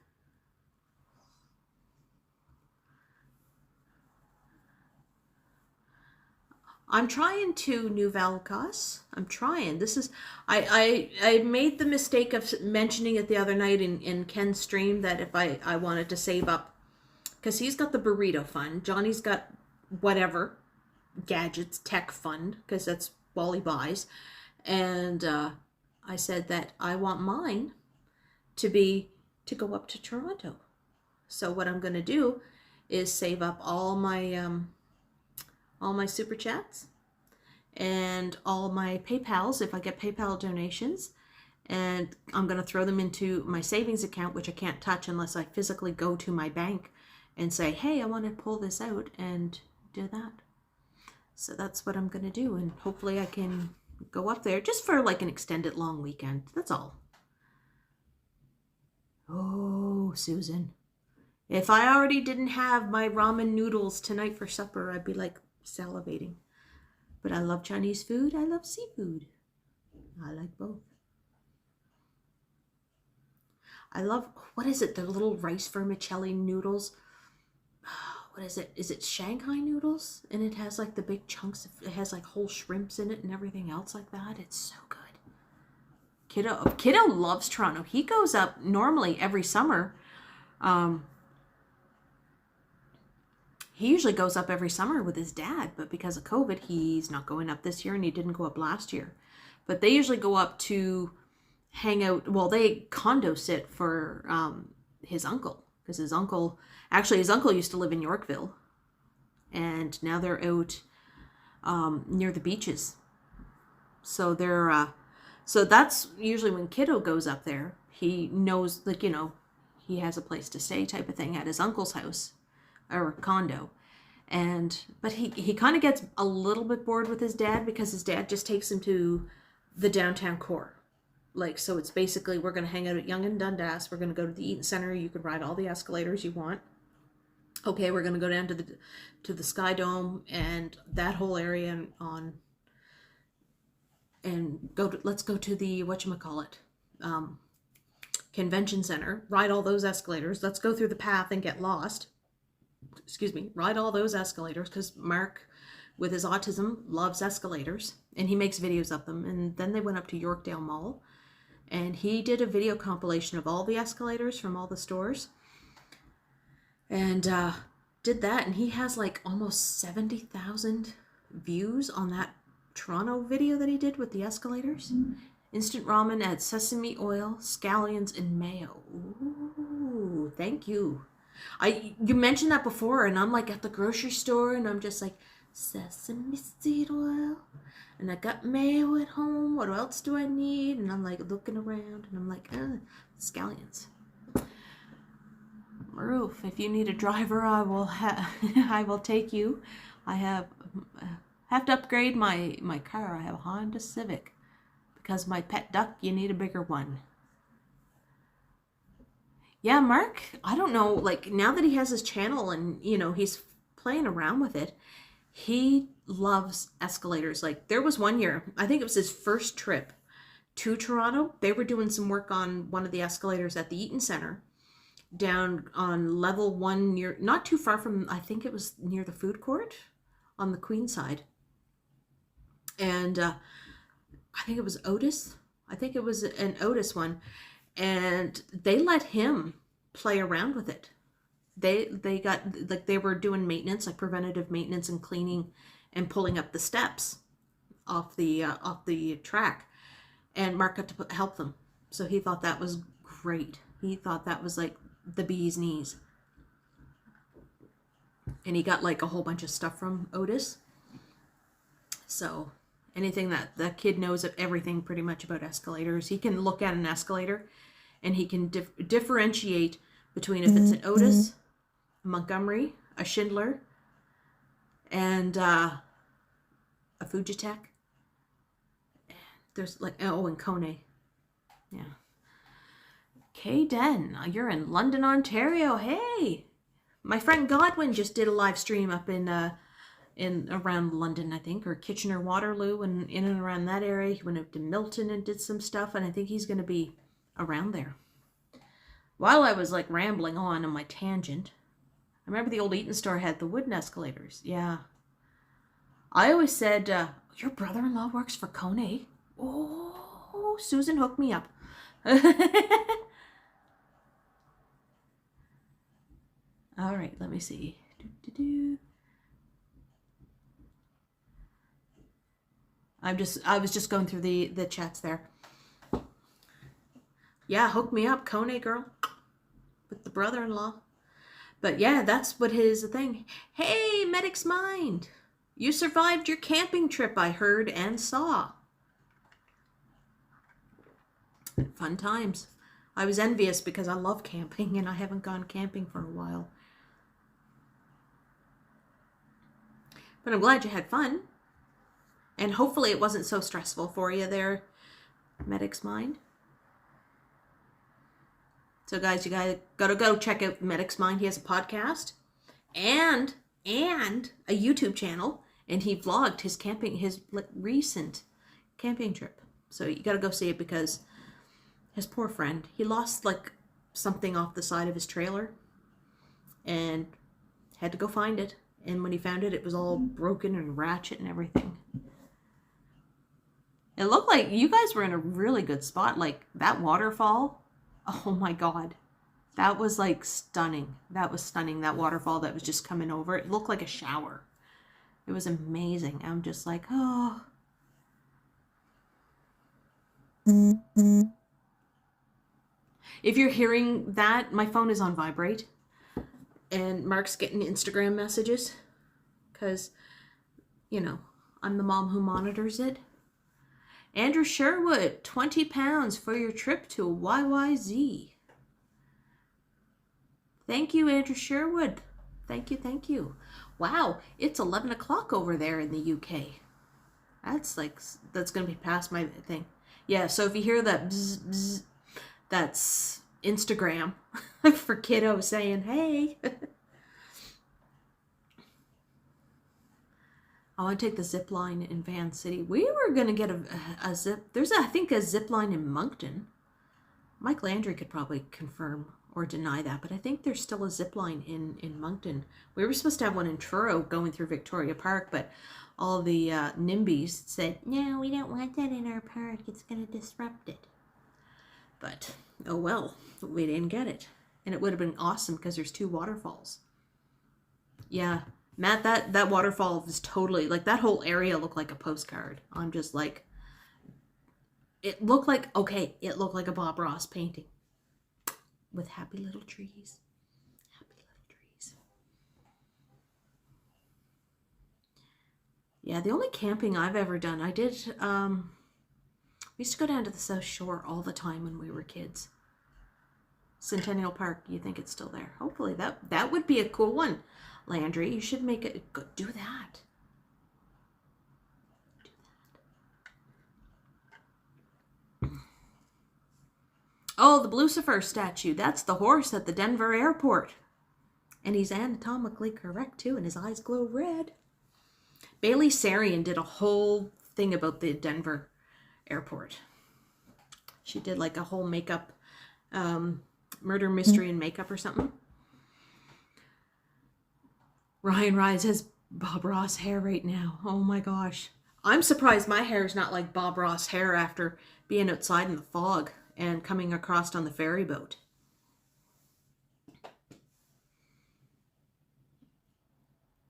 I'm trying to Nouvelle Écosse. I'm trying. This is I made the mistake of mentioning it the other night in Ken's stream that if I wanted to save up, because he's got the burrito fund, Johnny's got whatever gadgets tech fund, because that's all he buys, and I said that I want mine to go up to Toronto. So what I'm going to do is save up all my super chats and all my PayPals if I get PayPal donations, and I'm going to throw them into my savings account, which I can't touch unless I physically go to my bank and say, hey, I want to pull this out, and do that. So that's what I'm going to do, and hopefully I can go up there just for like an extended long weekend. That's all. Oh, Susan. If I already didn't have my ramen noodles tonight for supper, I'd be like salivating. But I love Chinese food. I love seafood. I like both. I love, what is it? The little rice vermicelli noodles. What is it? Is it Shanghai noodles? And it has like the big chunks it has like whole shrimps in it and everything else like that. It's so good. Kiddo loves Toronto. He goes up normally every summer. He usually goes up every summer with his dad, but because of COVID, he's not going up this year, and he didn't go up last year. But they usually go up to hang out. Well, they condo sit for his uncle, because his uncle used to live in Yorkville, and now they're out near the beaches. So they're so that's usually when Kiddo goes up there. He knows, like, you know, he has a place to stay type of thing at his uncle's house or condo. But he kind of gets a little bit bored with his dad, because his dad just takes him to the downtown core. Like, so it's basically, we're going to hang out at Yonge and Dundas. We're going to go to the Eaton Center. You can ride all the escalators you want. Okay, we're going to go down to the Sky Dome and that whole area let's go to the convention center. Ride all those escalators. Let's go through the path and get lost. Excuse me. Ride all those escalators, because Mark, with his autism, loves escalators, and he makes videos of them. And then they went up to Yorkdale Mall, and he did a video compilation of all the escalators from all the stores, and did that, and he has like almost 70,000 views on that Toronto video that he did with the escalators. Instant ramen, add sesame oil, scallions, and mayo. Ooh, thank you. You mentioned that before, and I'm like at the grocery store, and I'm just like, sesame seed oil, and I got mayo at home. What else do I need? And I'm like looking around, and I'm like, scallions. Roof, if you need a driver, I will I will take you. I have to upgrade my car. I have a Honda Civic, because my pet duck, you need a bigger one. Yeah, Mark, I don't know, like, now that he has his channel and, you know, he's playing around with it, he loves escalators. Like, there was one year, I think it was his first trip to Toronto. They were doing some work on one of the escalators at the Eaton Center, down on level 1 near, not too far from, I think it was near the food court on the Queen side. And I think it was Otis. I think it was an Otis one. And they let him play around with it. They got, like, they were doing maintenance, like preventative maintenance and cleaning and pulling up the steps off the track. And Mark got to help them. So he thought that was great. He thought that was like the bee's knees. And he got like a whole bunch of stuff from Otis. So anything that kid knows of everything pretty much about escalators. He can look at an escalator and he can differentiate between if it's an Otis, a Montgomery, a Schindler, and a Fujitec. There's like, oh, and Kone. Yeah. Kayden, you're in London, Ontario. Hey, my friend Godwin just did a live stream up in around London, I think, or Kitchener, Waterloo, and in and around that area. He went up to Milton and did some stuff, and I think he's going to be around there. While I was like rambling on my tangent, I remember the old Eaton store had the wooden escalators. Yeah. I always said, your brother-in-law works for Kone. Oh, Susan hooked me up. All right, let me see. I was just going through the chats there. Yeah, hook me up, Kone girl, with the brother-in-law. But yeah, that's what his thing. Hey, Medic's Mind, you survived your camping trip, I heard and saw. Fun times. I was envious because I love camping and I haven't gone camping for a while. But I'm glad you had fun. And hopefully it wasn't so stressful for you there, Medic's Mind. So guys, you guys gotta go check out Medic's Mind. He has a podcast and a YouTube channel, and he vlogged his camping, his recent camping trip. So you gotta go see it because his poor friend, he lost like something off the side of his trailer and had to go find it. And when he found it, it was all broken and ratchet and everything. It looked like you guys were in a really good spot. Like that waterfall. Oh my God. That was like stunning. That was stunning. That waterfall that was just coming over. It looked like a shower. It was amazing. I'm just like, oh. If you're hearing that, my phone is on vibrate. And Mark's getting Instagram messages. Because, you know, I'm the mom who monitors it. Andrew Sherwood, 20 pounds for your trip to YYZ. Thank you, Andrew Sherwood. Thank you, thank you. Wow, it's 11 o'clock over there in the UK. That's like, that's going to be past my thing. Yeah, so if you hear that bzz, bzz, that's Instagram for kiddo saying, hey. I want to take the zip line in Van City. We were going to get a zip. There's, I think, a zip line in Moncton. Mike Landry could probably confirm or deny that, but I think there's still a zip line in Moncton. We were supposed to have one in Truro going through Victoria Park, but all the NIMBYs said, no, we don't want that in our park. It's going to disrupt it. But, oh well, we didn't get it. And it would have been awesome because there's 2 waterfalls. Yeah. Matt, that waterfall was totally, like, that whole area looked like a postcard. I'm just like, it looked like, okay, it looked like a Bob Ross painting. With happy little trees. Happy little trees. Yeah, the only camping I've ever done, I did, we used to go down to the South Shore all the time when we were kids. Centennial Park, you think it's still there? Hopefully, that would be a cool one. Landry, you should make it, do that. Do that. Oh, the Lucifer statue. That's the horse at the Denver airport. And he's anatomically correct too, and his eyes glow red. Bailey Sarian did a whole thing about the Denver airport. She did like a whole makeup Murder, Mystery, and Makeup or something. Ryan Rise has Bob Ross hair right now. Oh my gosh. I'm surprised my hair is not like Bob Ross hair after being outside in the fog and coming across on the ferry boat.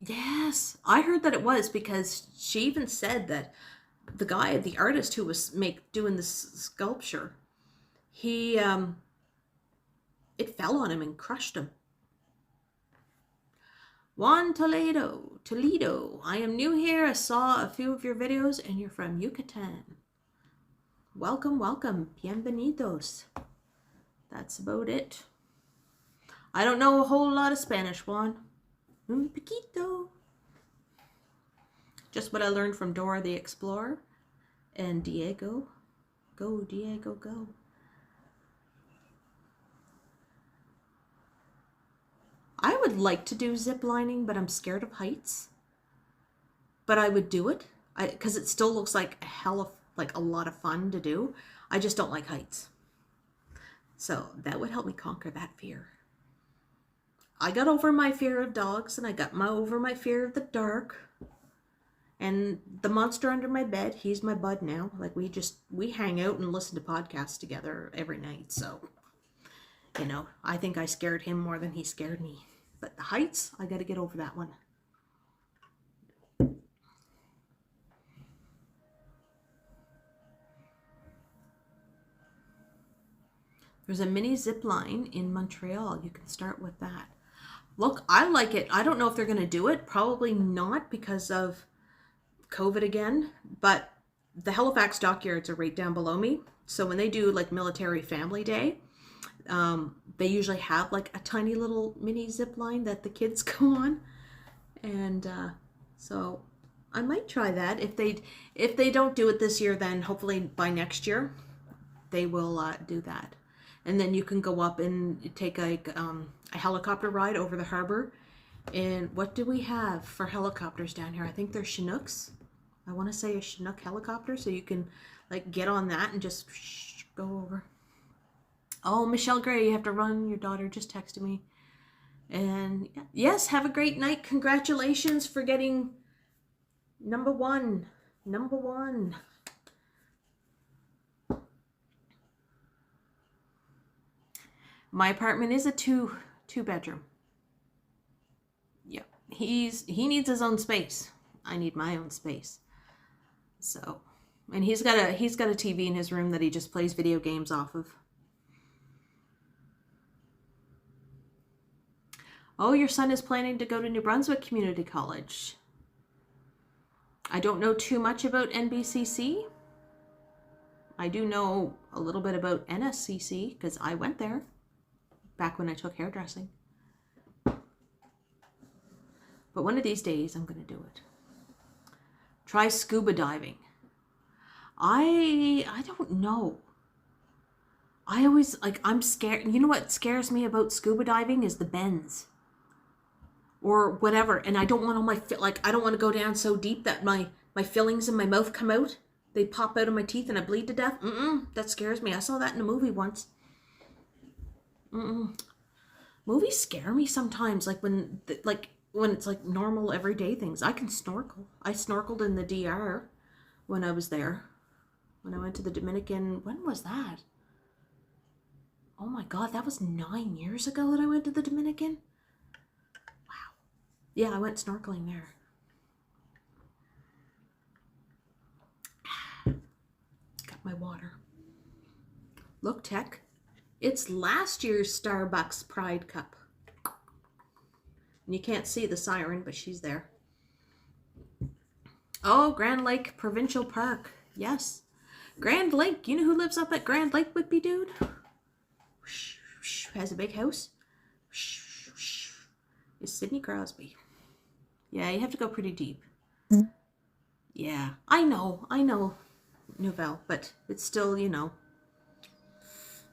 Yes, I heard that it was, because she even said that the guy, the artist who was doing this sculpture, he it fell on him and crushed him. Juan Toledo, I am new here. I saw a few of your videos and you're from Yucatan. Welcome, welcome. Bienvenidos. That's about it. I don't know a whole lot of Spanish, Juan. Un poquito. Just what I learned from Dora the Explorer and Diego. Go, Diego, go. I would like to do zip lining, but I'm scared of heights. But I would do it, because it still looks like a lot of fun to do. I just don't like heights. So that would help me conquer that fear. I got over my fear of dogs, and I got over my fear of the dark. And the monster under my bed, he's my bud now. Like, we hang out and listen to podcasts together every night. So, you know, I think I scared him more than he scared me. But the heights, I got to get over that one. There's a mini zip line in Montreal. You can start with that. Look, I like it. I don't know if they're going to do it. Probably not, because of COVID again. But the Halifax dockyards are right down below me. So when they do like Military Family Day, they usually have like a tiny little mini zip line that the kids go on. And so I might try that. If they don't do it this year, then hopefully by next year they will do that. And then you can go up and take a helicopter ride over the harbor. And what do we have for helicopters down here? I think they're Chinooks. I want to say a Chinook helicopter, so you can like get on that and just go over. Oh, Michelle Gray, you have to run. Your daughter just texted me. And yes, have a great night. Congratulations for getting number one. Number one. My apartment is a two bedroom. Yeah, he needs his own space. I need my own space. So, and he's got a TV in his room that he just plays video games off of. Oh, your son is planning to go to New Brunswick Community College. I don't know too much about NBCC. I do know a little bit about NSCC because I went there back when I took hairdressing. But one of these days I'm going to do it. Try scuba diving. I don't know. I always, I'm scared. You know what scares me about scuba diving is the bends. Or whatever. And I don't want all my, I don't want to go down so deep that my fillings in my mouth come out. They pop out of my teeth and I bleed to death. That scares me. I saw that in a movie once. Movies scare me sometimes. When it's like normal everyday things. I can snorkel. I snorkeled in the DR when I was there. When I went to the Dominican. When was that? Oh my God, that was 9 years ago that I went to the Dominican. Wow. Yeah, I went snorkeling there. Got my water. Look, Tech. It's last year's Starbucks Pride Cup. And you can't see the siren, but she's there. Oh, Grand Lake Provincial Park. Yes. Grand Lake. You know who lives up at Grand Lake, Whitby dude? Has a big house. Is Sidney Crosby. Yeah, you have to go pretty deep. Yeah, I know, Nouvelle, but it's still, you know,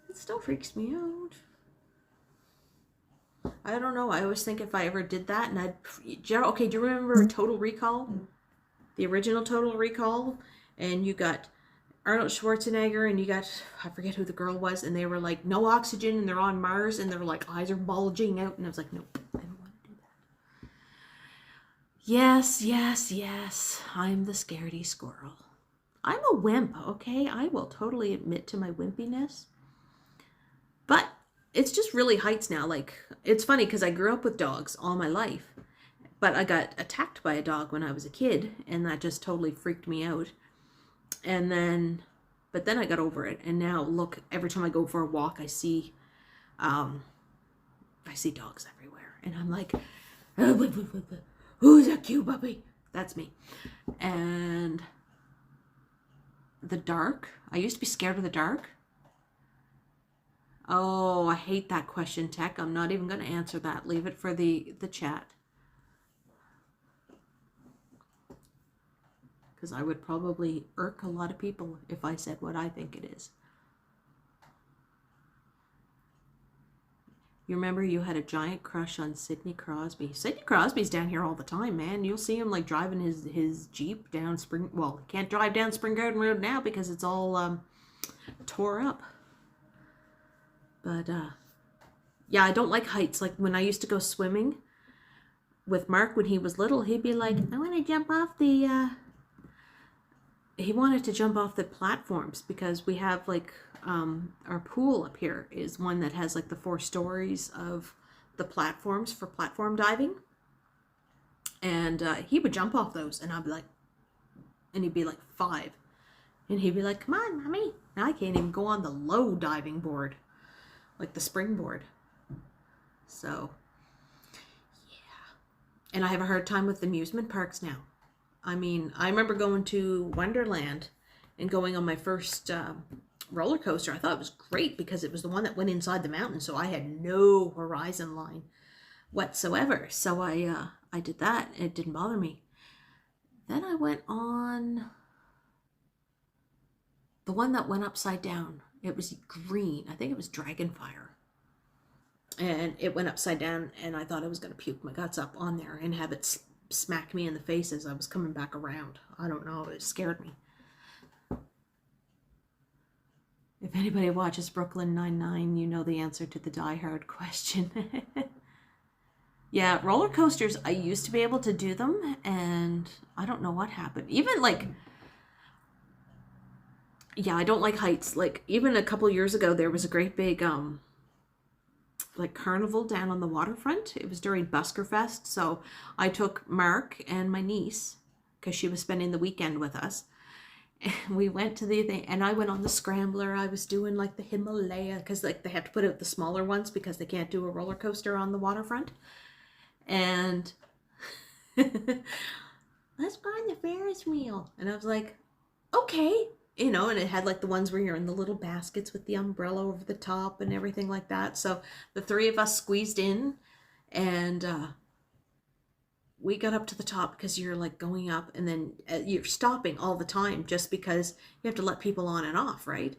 it still freaks me out. I don't know. I always think if I ever did that, and okay, do you remember Total Recall? The original Total Recall? And you got Arnold Schwarzenegger and you got, I forget who the girl was, and they were like, no oxygen, and they're on Mars, and their like eyes are bulging out, and I was like, nope, I don't want to do that. Yes, yes, yes, I'm the scaredy squirrel. I'm a wimp, okay? I will totally admit to my wimpiness. But it's just really heights now. Like, it's funny because I grew up with dogs all my life, but I got attacked by a dog when I was a kid, and that just totally freaked me out. And then, but then I got over it, and now look, every time I go for a walk, I see dogs everywhere, and I'm like, who's a cute puppy? That's me. And the dark. I used to be scared of the dark. Oh, I hate that question, Tech. I'm not even going to answer that. Leave it for the chat. Because I would probably irk a lot of people if I said what I think it is. You remember you had a giant crush on Sidney Crosby. Sidney Crosby's down here all the time, man. You'll see him like driving his Jeep down Spring... Well, he can't drive down Spring Garden Road now because it's all tore up. But, yeah, I don't like heights. Like when I used to go swimming with Mark when he was little, he'd be like, I want to jump off the... He wanted to jump off the platforms because we have like... our pool up here is one that has like the 4 stories of the platforms for platform diving, and he would jump off those, and I'd be like, and he'd be like 5, and he'd be like, come on, mommy. Now I can't even go on the low diving board, like the springboard. So yeah, and I have a hard time with amusement parks now. I mean, I remember going to Wonderland and going on my first roller coaster. I thought it was great because it was the one that went inside the mountain, so I had no horizon line whatsoever. So I did that, and it didn't bother me. Then I went on the one that went upside down. It was green. I think it was Dragonfire. And it went upside down, and I thought I was going to puke my guts up on there and have it smack me in the face as I was coming back around. I don't know. It scared me. If anybody watches Brooklyn Nine-Nine, you know the answer to the Die Hard question. Yeah, roller coasters, I used to be able to do them, and I don't know what happened. Even like, yeah, I don't like heights. Like, even a couple years ago, there was a great big, like, carnival down on the waterfront. It was during Buskerfest, so I took Mark and my niece, because she was spending the weekend with us. And we went to the thing, and I went on the scrambler. I was doing like the Himalaya, because like they have to put out the smaller ones because they can't do a roller coaster on the waterfront. And let's go on the Ferris wheel. And I was like, okay, you know, and it had like the ones where you're in the little baskets with the umbrella over the top and everything like that. So the 3 of us squeezed in, and we got up to the top because you're like going up, and then you're stopping all the time just because you have to let people on and off, right?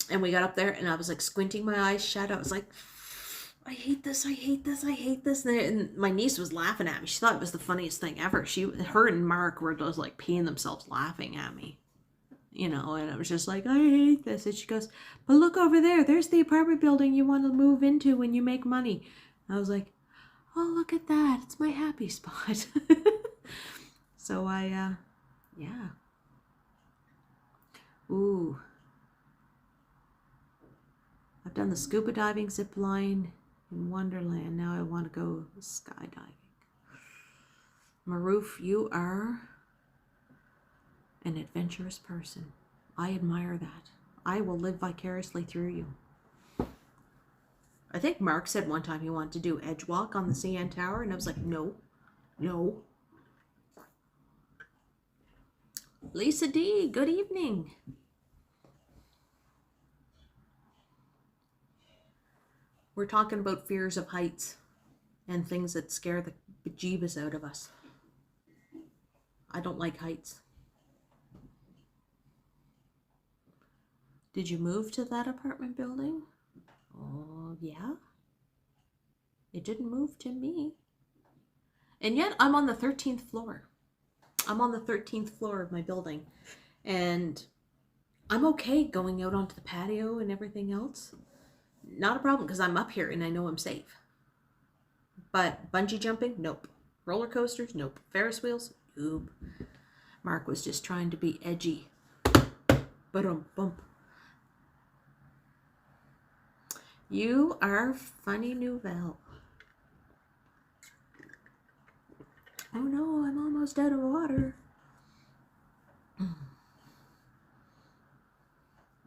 And we got up there, and I was like squinting my eyes shut. I was like, I hate this, I hate this, I hate this. And my niece was laughing at me. She thought it was the funniest thing ever. Her and Mark were just like peeing themselves laughing at me, you know, and I was just like, I hate this. And she goes, but look over there. There's the apartment building you want to move into when you make money. And I was like, oh, look at that. It's my happy spot. So yeah. Ooh. I've done the scuba diving, zip line in Wonderland. Now I want to go skydiving. Maroof, you are an adventurous person. I admire that. I will live vicariously through you. I think Mark said one time he wanted to do edge walk on the CN Tower, and I was like, no, no. Lisa D, good evening. We're talking about fears of heights and things that scare the bejeebus out of us. I don't like heights. Did you move to that apartment building? Oh, yeah. It didn't move to me. And yet I'm on the 13th floor. I'm on the 13th floor of my building. And I'm okay going out onto the patio and everything else. Not a problem because I'm up here and I know I'm safe. But bungee jumping, nope. Roller coasters, nope. Ferris wheels, nope. Mark was just trying to be edgy. Ba-dum-bump. You are funny, Nouvelle. Oh no, I'm almost out of water.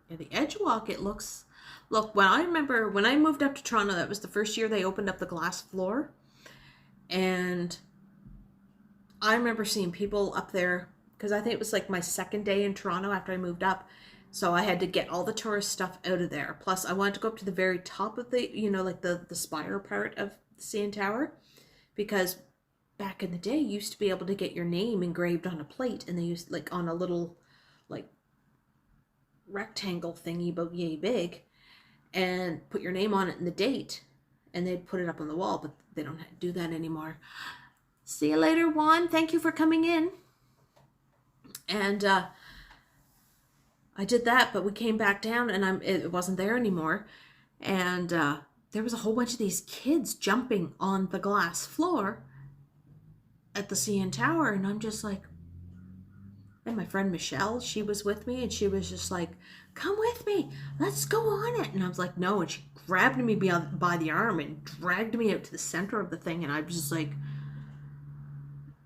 Yeah, the edge walk, it looks... Look, when I remember when I moved up to Toronto, that was the first year they opened up the glass floor. And I remember seeing people up there, because I think it was like my second day in Toronto after I moved up. So I had to get all the tourist stuff out of there. Plus, I wanted to go up to the very top of the, you know, like the spire part of the CN Tower. Because back in the day, you used to be able to get your name engraved on a plate. And they used, like, on a little, like, rectangle thingy about yay big. And put your name on it and the date. And they'd put it up on the wall. But they don't do that anymore. See you later, Juan. Thank you for coming in. And, I did that, but we came back down and it wasn't there anymore. And there was a whole bunch of these kids jumping on the glass floor at the CN Tower. And I'm just like, and my friend Michelle, she was with me and she was just like, come with me, let's go on it. And I was like, no. And she grabbed me by the arm and dragged me out to the center of the thing. And I was just like,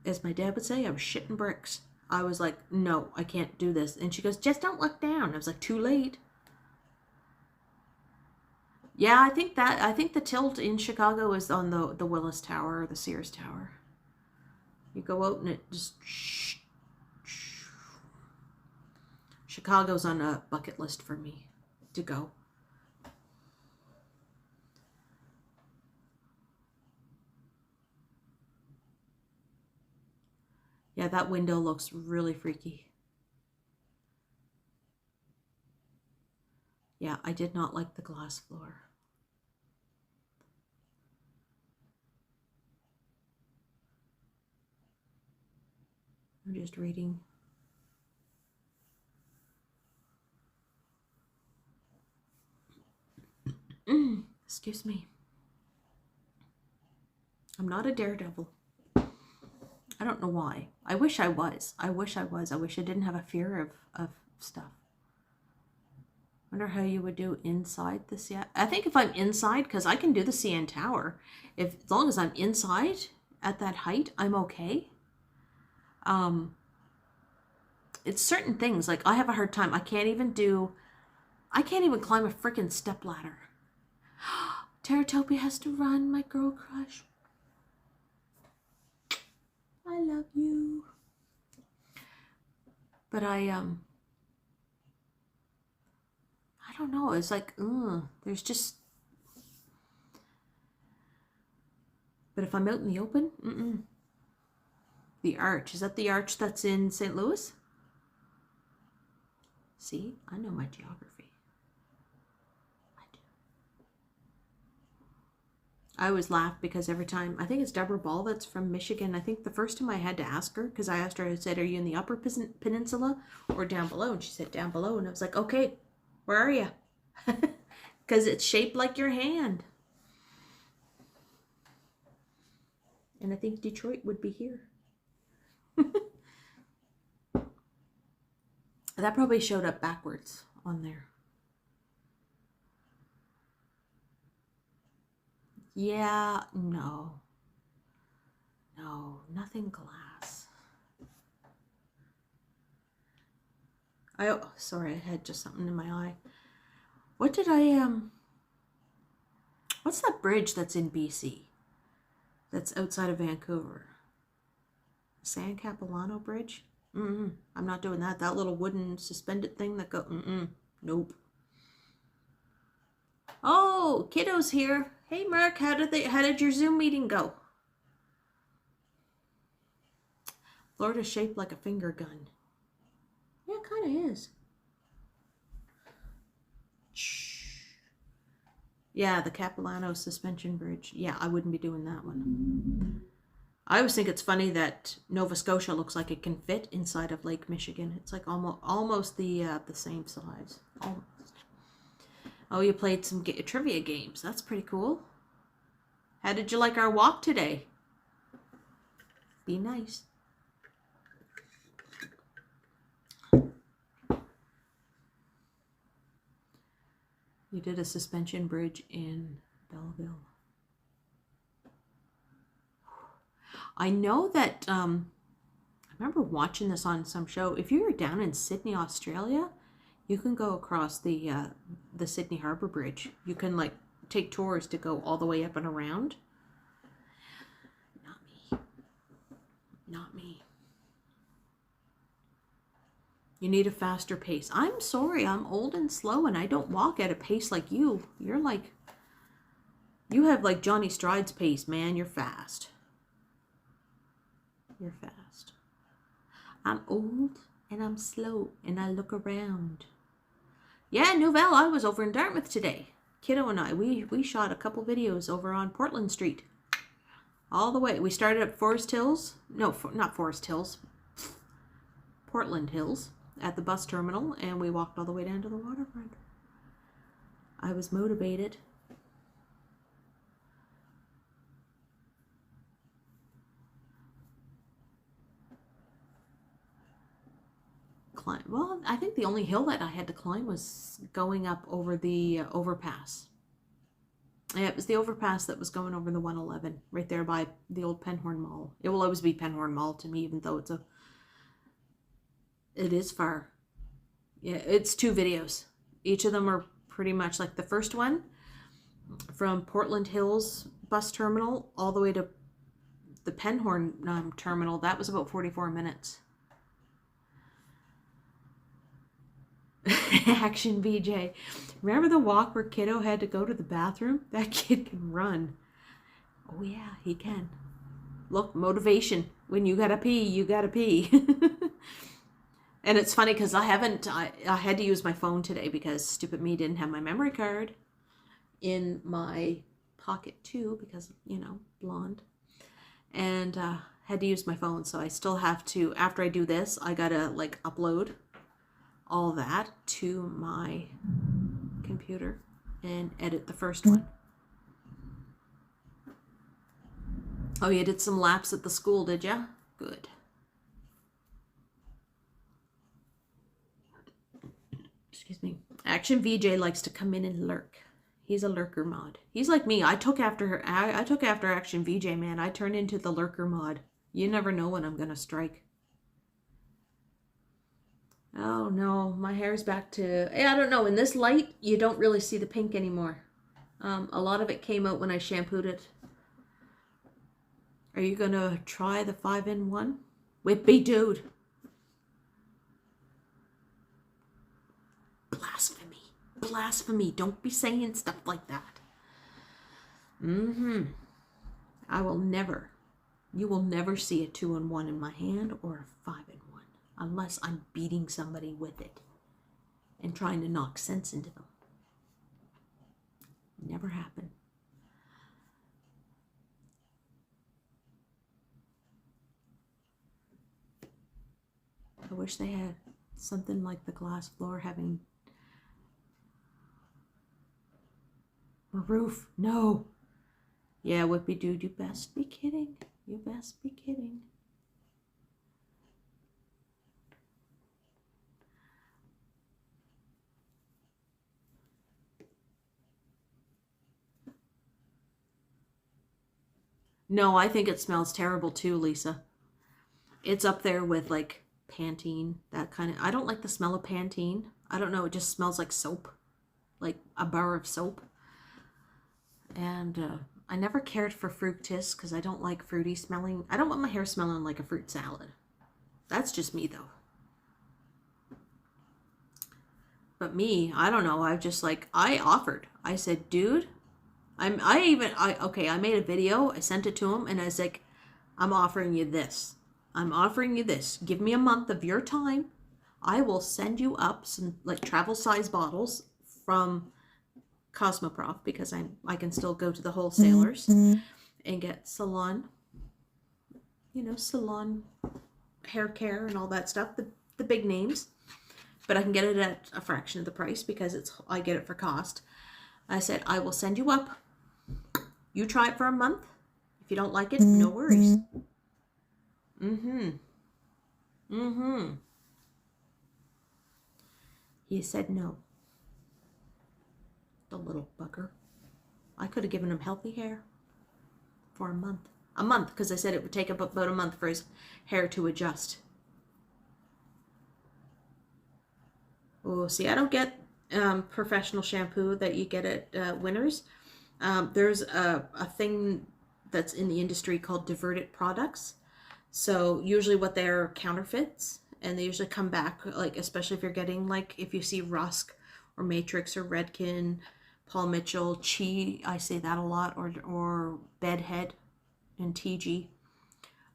as my dad would say, I was shitting bricks. I was like, no, I can't do this. And she goes, just don't look down. I was like, too late. Yeah, I think the tilt in Chicago is on the Willis Tower or the Sears Tower. You go out and it just... Chicago's on a bucket list for me to go. Yeah, that window looks really freaky. Yeah, I did not like the glass floor. I'm just reading. Excuse me. I'm not a daredevil. I don't know why. I wish I was. I wish I was. I wish I didn't have a fear of stuff. Wonder how you would do inside the CN. I think if I'm inside, because I can do the CN Tower. As long as I'm inside at that height, I'm okay. It's certain things. Like, I have a hard time. I can't even climb a freaking step ladder. Teratopia has to run, my girl crush. I love you. But I don't know. It's like, there's just... But if I'm out in the open, The Arch. Is that the Arch that's in St. Louis? See, I know my geography. I do. I always laugh because every time, I think it's Deborah Ball that's from Michigan. I think the first time I had to ask her, because I asked her, I said, are you in the Upper Peninsula or down below? And she said, down below. And I was like, okay, where are you? Because it's shaped like your hand. And I think Detroit would be here. That probably showed up backwards on there. Yeah, no. No, nothing glass. Sorry, I had just something in my eye. What did what's that bridge that's in BC? That's outside of Vancouver? San Capilano Bridge? I'm not doing that. That little wooden suspended thing that go, nope. Oh, kiddo's here. Hey, Mark, how did your Zoom meeting go? Florida's shaped like a finger gun. Yeah, it kind of is. Yeah, the Capilano suspension bridge. Yeah, I wouldn't be doing that one. I always think it's funny that Nova Scotia looks like it can fit inside of Lake Michigan. It's like almost the same size. Almost. Oh, you played some trivia games. That's pretty cool. How did you like our walk today? Be nice. You did a suspension bridge in Belleville. I know that, I remember watching this on some show. If you were down in Sydney, Australia, you can go across the Sydney Harbour Bridge. You can like take tours to go all the way up and around. Not me. Not me. You need a faster pace. I'm sorry, I'm old and slow and I don't walk at a pace like you. You're like, you have like Johnny Stride's pace, man. You're fast. You're fast. I'm old and I'm slow and I look around. Yeah, Nouvelle, I was over in Dartmouth today. Kiddo and I, we shot a couple videos over on Portland Street. All the way. We started at Forest Hills. No, not Forest Hills. Portland Hills at the bus terminal, and we walked all the way down to the waterfront. I was motivated. Well, I think the only hill that I had to climb was going up over the overpass. Yeah, it was the overpass that was going over the 111 right there by the old Penhorn Mall. It will always be Penhorn Mall to me, even though it is far. Yeah, it's 2 videos. Each of them are pretty much like the first one from Portland Hills bus terminal all the way to the Penhorn terminal. That was about 44 minutes. Action BJ. Remember the walk where Kiddo had to go to the bathroom? That kid can run. Oh yeah, he can. Look, motivation. When you gotta pee, you gotta pee. And it's funny because I had to use my phone today because stupid me didn't have my memory card in my pocket too because, you know, blonde. And had to use my phone, so I still have to, after I do this, I gotta like upload all that to my computer and edit the first one. Oh, you did some laps at the school, did ya? Good. Excuse me. Action VJ likes to come in and lurk. He's a lurker mod. He's like me. I took after Action VJ, man. I turned into the lurker mod. You never know when I'm gonna strike. Oh no, my hair's back to, I don't know, in this light, you don't really see the pink anymore. A lot of it came out when I shampooed it. Are you gonna try the 5-in-1? Whippy dude. Blasphemy. Blasphemy. Don't be saying stuff like that. I will never, you will never see a 2-in-1 in my hand or a 5-in-1. Unless I'm beating somebody with it and trying to knock sense into them. Never happened. I wish they had something like the glass floor having a roof. No. Yeah, Whippy dude, you best be kidding. You best be kidding. No, I think it smells terrible too, Lisa. It's up there with like Pantene, that kind of, I don't like the smell of Pantene. I don't know, it just smells like soap, like a bar of soap. And I never cared for Fructis because I don't like fruity smelling. I don't want my hair smelling like a fruit salad. That's just me though. But me, I don't know, I've just like, I offered. I said, dude, I made a video, I sent it to him, and I was like, I'm offering you this. I'm offering you this. Give me a month of your time. I will send you up some like travel size bottles from Cosmoprof because I can still go to the wholesalers and get salon you know, salon hair care and all that stuff, the big names. But I can get it at a fraction of the price because I get it for cost. I said, I will send you up. You try it for a month. If you don't like it, no worries. He said no. The little bugger. I could have given him healthy hair for a month. A month, because I said it would take about a month for his hair to adjust. Oh, see, I don't get professional shampoo that you get at Winners. There's a thing that's in the industry called diverted products. So usually what they're counterfeits, and they usually come back, like, especially if you're getting, like, if you see Rusk or Matrix or Redken, Paul Mitchell, Chi, I say that a lot, or Bedhead and TG.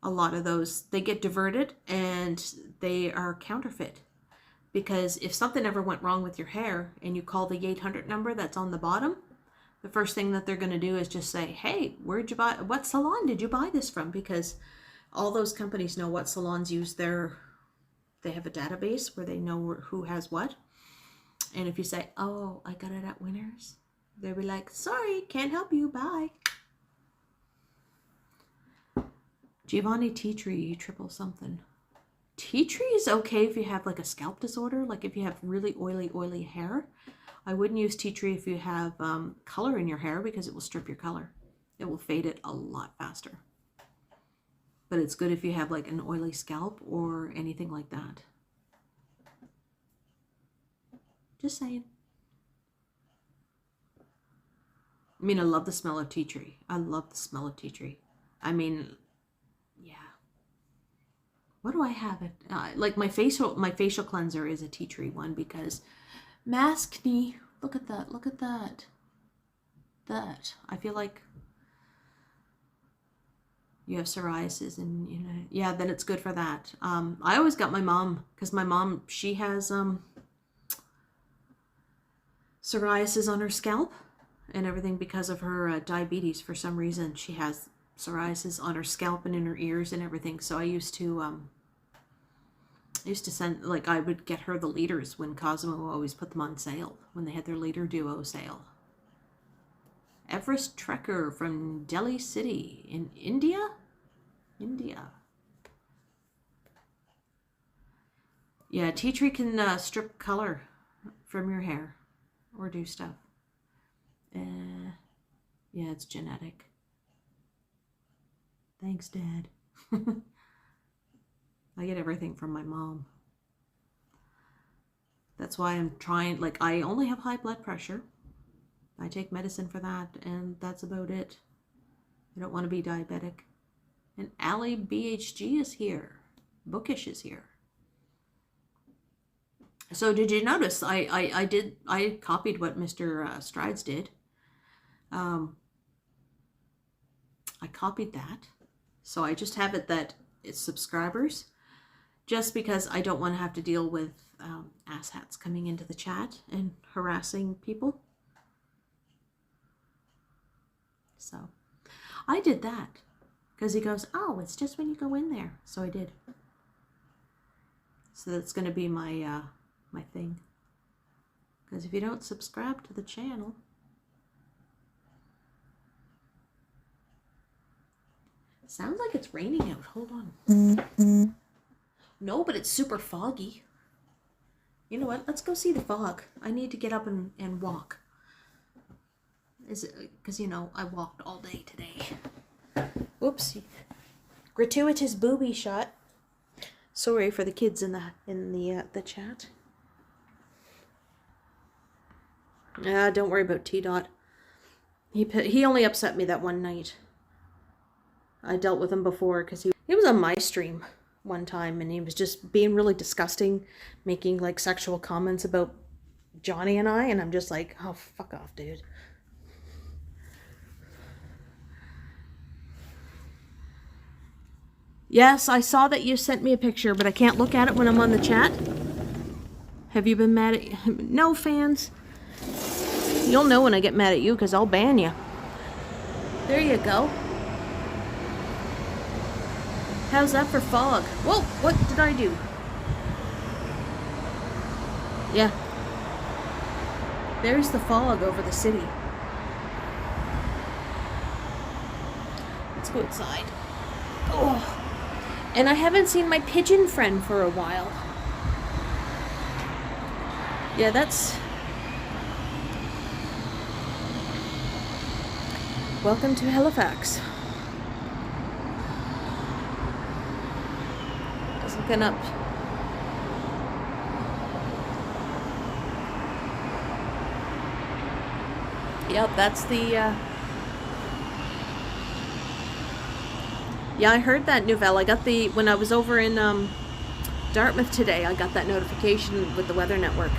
A lot of those, they get diverted and they are counterfeit. Because if something ever went wrong with your hair and you call the 800 number that's on the bottom, the first thing that they're going to do is just say, hey, where'd you buy, what salon did you buy this from? Because all those companies know what salons use they have a database where they know who has what. And if you say, oh, I got it at Winners, they'll be like, sorry, can't help you, bye. Giovanni Tea Tree, triple something. Tea tree is okay if you have like a scalp disorder, like if you have really oily hair. I wouldn't use tea tree if you have color in your hair because it will strip your color. It will fade it a lot faster. But it's good if you have like an oily scalp or anything like that. Just saying. I mean, I love the smell of tea tree. I love the smell of tea tree. I mean, yeah. What do I have it? Like my facial cleanser is a tea tree one because maskne. Look at that. Look at that. That. I feel like you have psoriasis and, you know, yeah, then it's good for that. I always got my mom, because my mom, she has psoriasis on her scalp and everything because of her diabetes. For some reason, she has psoriasis on her scalp and in her ears and everything. So I used to send, like, I would get her the leaders when Cosmo always put them on sale, when they had their leader duo sale. Everest Trekker from Delhi City in India? India. Yeah, tea tree can strip color from your hair or do stuff. Yeah, it's genetic. Thanks, Dad. I get everything from my mom. That's why I'm trying, like, I only have high blood pressure. I take medicine for that, and that's about it. I don't want to be diabetic. And Allie BHG is here. Bookish is here. So did you notice I copied what Mr. Strides did. I copied that. So I just have it that it's subscribers, just because I don't want to have to deal with asshats coming into the chat and harassing people. So I did that because he goes, oh, it's just when you go in there. So I did. So that's going to be my my thing. Because if you don't subscribe to the channel, sounds like it's raining out. Hold on. No, but it's super foggy. You know what? Let's go see the fog. I need to get up and walk. Is it because, you know, I walked all day today. Whoopsie. Gratuitous booby shot. Sorry for the kids in the chat. Don't worry about T-Dot. He only upset me that one night. I dealt with him before because he was on my stream one time and he was just being really disgusting, making like sexual comments about Johnny and I, and I'm just like, oh, fuck off, dude. Yes, I saw that you sent me a picture, but I can't look at it when I'm on the chat. Have you been mad at... No, fans. You'll know when I get mad at you because I'll ban you. There you go. How's that for fog? Whoa, what did I do? Yeah. There's the fog over the city. Let's go outside. Oh. And I haven't seen my pigeon friend for a while. Yeah, that's... Welcome to Halifax. Just looking up. Yep, that's the, Yeah, I heard that, Nouvelle. I got the... When I was over in, Dartmouth today, I got that notification with the Weather Network.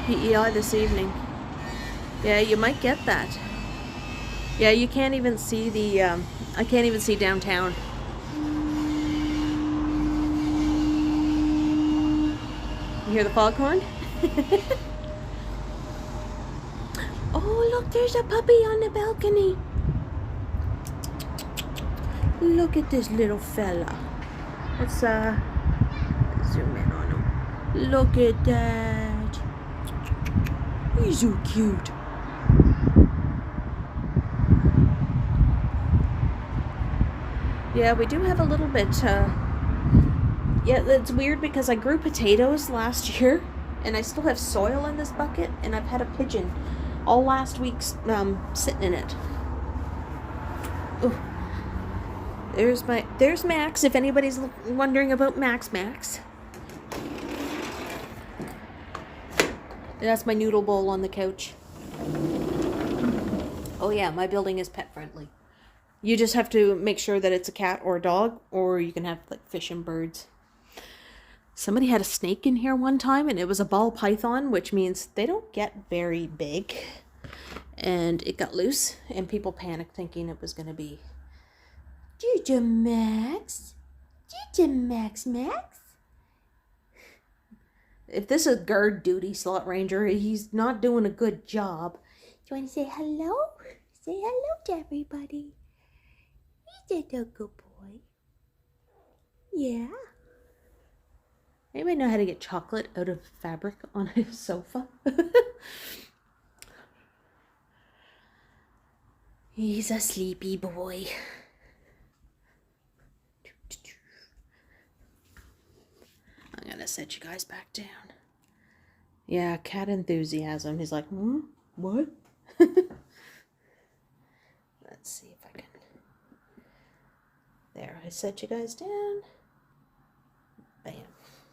PEI this evening. Yeah, you might get that. Yeah, you can't even see the, I can't even see downtown. You hear the foghorn? Oh, look, there's a puppy on the balcony. Look at this little fella. Let's, zoom in on him. Look at that. He's so cute. Yeah, we do have a little bit, yeah, it's weird because I grew potatoes last year, and I still have soil in this bucket, and I've had a pigeon all last week sitting in it. Ooh. There's Max, if anybody's wondering about Max. That's my noodle bowl on the couch. Oh yeah, my building is pet friendly. You just have to make sure that it's a cat or a dog, or you can have like fish and birds. Somebody had a snake in here one time, and it was a ball python, which means they don't get very big. And it got loose, and people panicked thinking it was going to be Ginger Max. If this is guard duty, Slot Ranger, he's not doing a good job. Do you want to say hello? Say hello to everybody. He's a good boy. Yeah. Anybody know how to get chocolate out of fabric on a sofa? He's a sleepy boy. I'm gonna set you guys back down. Yeah, cat enthusiasm. He's like, what? Let's see if I can. There, I set you guys down. Bam.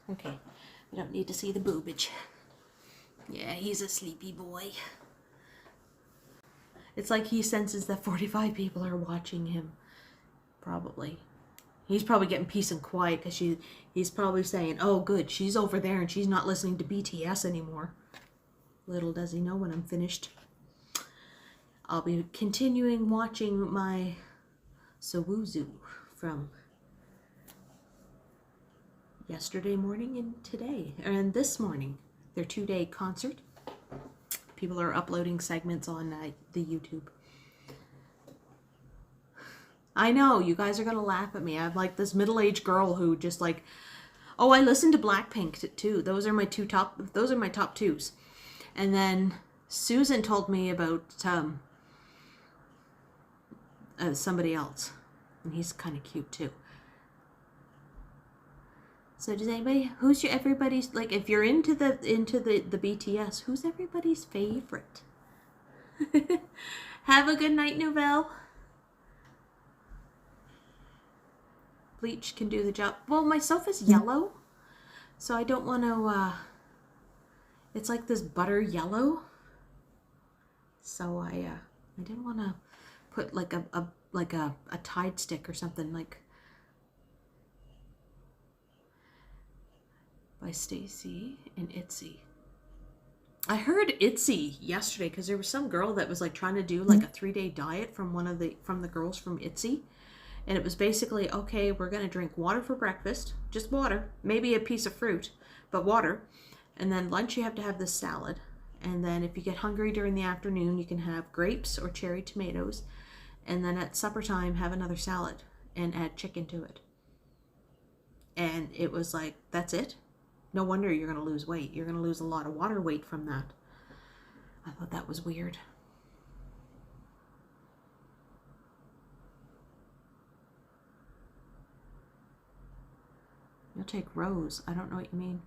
Okay, we don't need to see the boobage. Yeah, he's a sleepy boy. It's like he senses that 45 people are watching him. Probably. He's probably getting peace and quiet because he's probably saying, oh good, she's over there and she's not listening to BTS anymore. Little does he know when I'm finished, I'll be continuing watching my Sowuzu from yesterday morning and today, and this morning. Their 2-day concert. People are uploading segments on the YouTube. I know, you guys are gonna laugh at me. I'm like this middle-aged girl who just like, oh, I listen to Blackpink too. Those are my top twos. And then Susan told me about somebody else, and he's kind of cute too. So does anybody, who's your everybody's, like, if you're into the BTS, who's everybody's favorite? Have a good night, Nouvelle. Bleach can do the job. Well, my sofa's yellow, so I don't want to, it's like this butter yellow. So I didn't want to put like a Tide stick or something, like, by Stacy and Itzy. I heard Itzy yesterday because there was some girl that was like trying to do like a 3-day diet from the girls from Itzy, and it was basically, okay, we're gonna drink water for breakfast, just water, maybe a piece of fruit, but water, and then lunch you have to have this salad, And then if you get hungry during the afternoon, you can have grapes or cherry tomatoes. And then at supper time, have another salad and add chicken to it. And it was like, that's it? No wonder you're going to lose weight. You're going to lose a lot of water weight from that. I thought that was weird. You'll take rows. I don't know what you mean.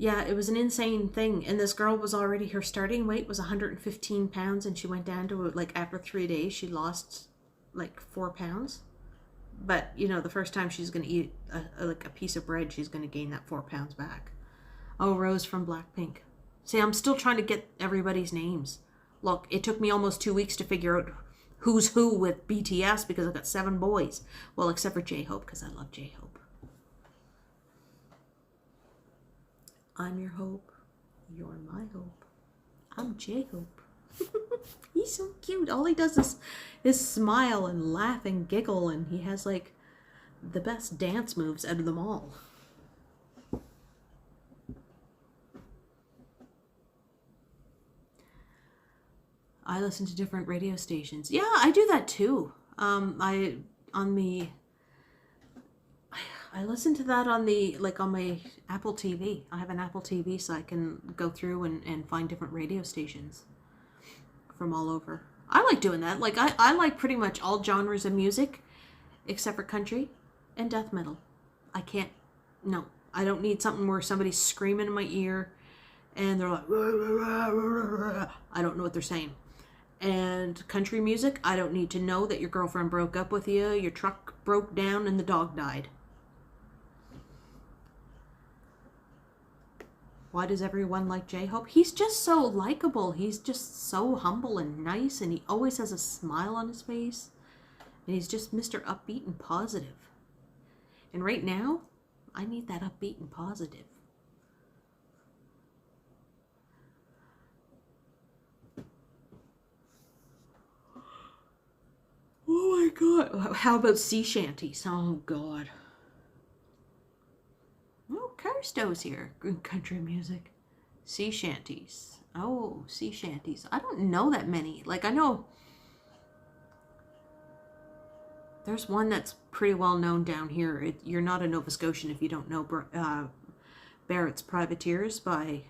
Yeah, it was an insane thing. And this girl was already, her starting weight was 115 pounds, and she went down to, like, after 3 days, she lost like 4 pounds. But, you know, the first time she's going to eat like a piece of bread, she's going to gain that 4 pounds back. Oh, Rose from Blackpink. See, I'm still trying to get everybody's names. Look, it took me almost 2 weeks to figure out who's who with BTS because I've got 7 boys. Well, except for J-Hope, because I love J-Hope. I'm your hope. You're my hope. I'm J-Hope. He's so cute. All he does is smile and laugh and giggle, and he has like the best dance moves out of them all. I listen to different radio stations. Yeah, I do that too. I listen to that on the, like, on my Apple TV. I have an Apple TV, so I can go through and find different radio stations from all over. I like doing that. Like, I like pretty much all genres of music except for country and death metal. I can't, no. I don't need something where somebody's screaming in my ear and they're like, I don't know what they're saying. And country music, I don't need to know that your girlfriend broke up with you, your truck broke down, and the dog died. Why does everyone like J-Hope? He's just so likable. He's just so humble and nice, and he always has a smile on his face. And he's just Mr. Upbeat and positive. And right now, I need that upbeat and positive. Oh my God. How about sea shanties? Oh God. Oh, Kirsto's here. Good country music. Sea shanties. Oh, sea shanties. I don't know that many. Like, I know there's one that's pretty well known down here. You're not a Nova Scotian if you don't know Barrett's Privateers by,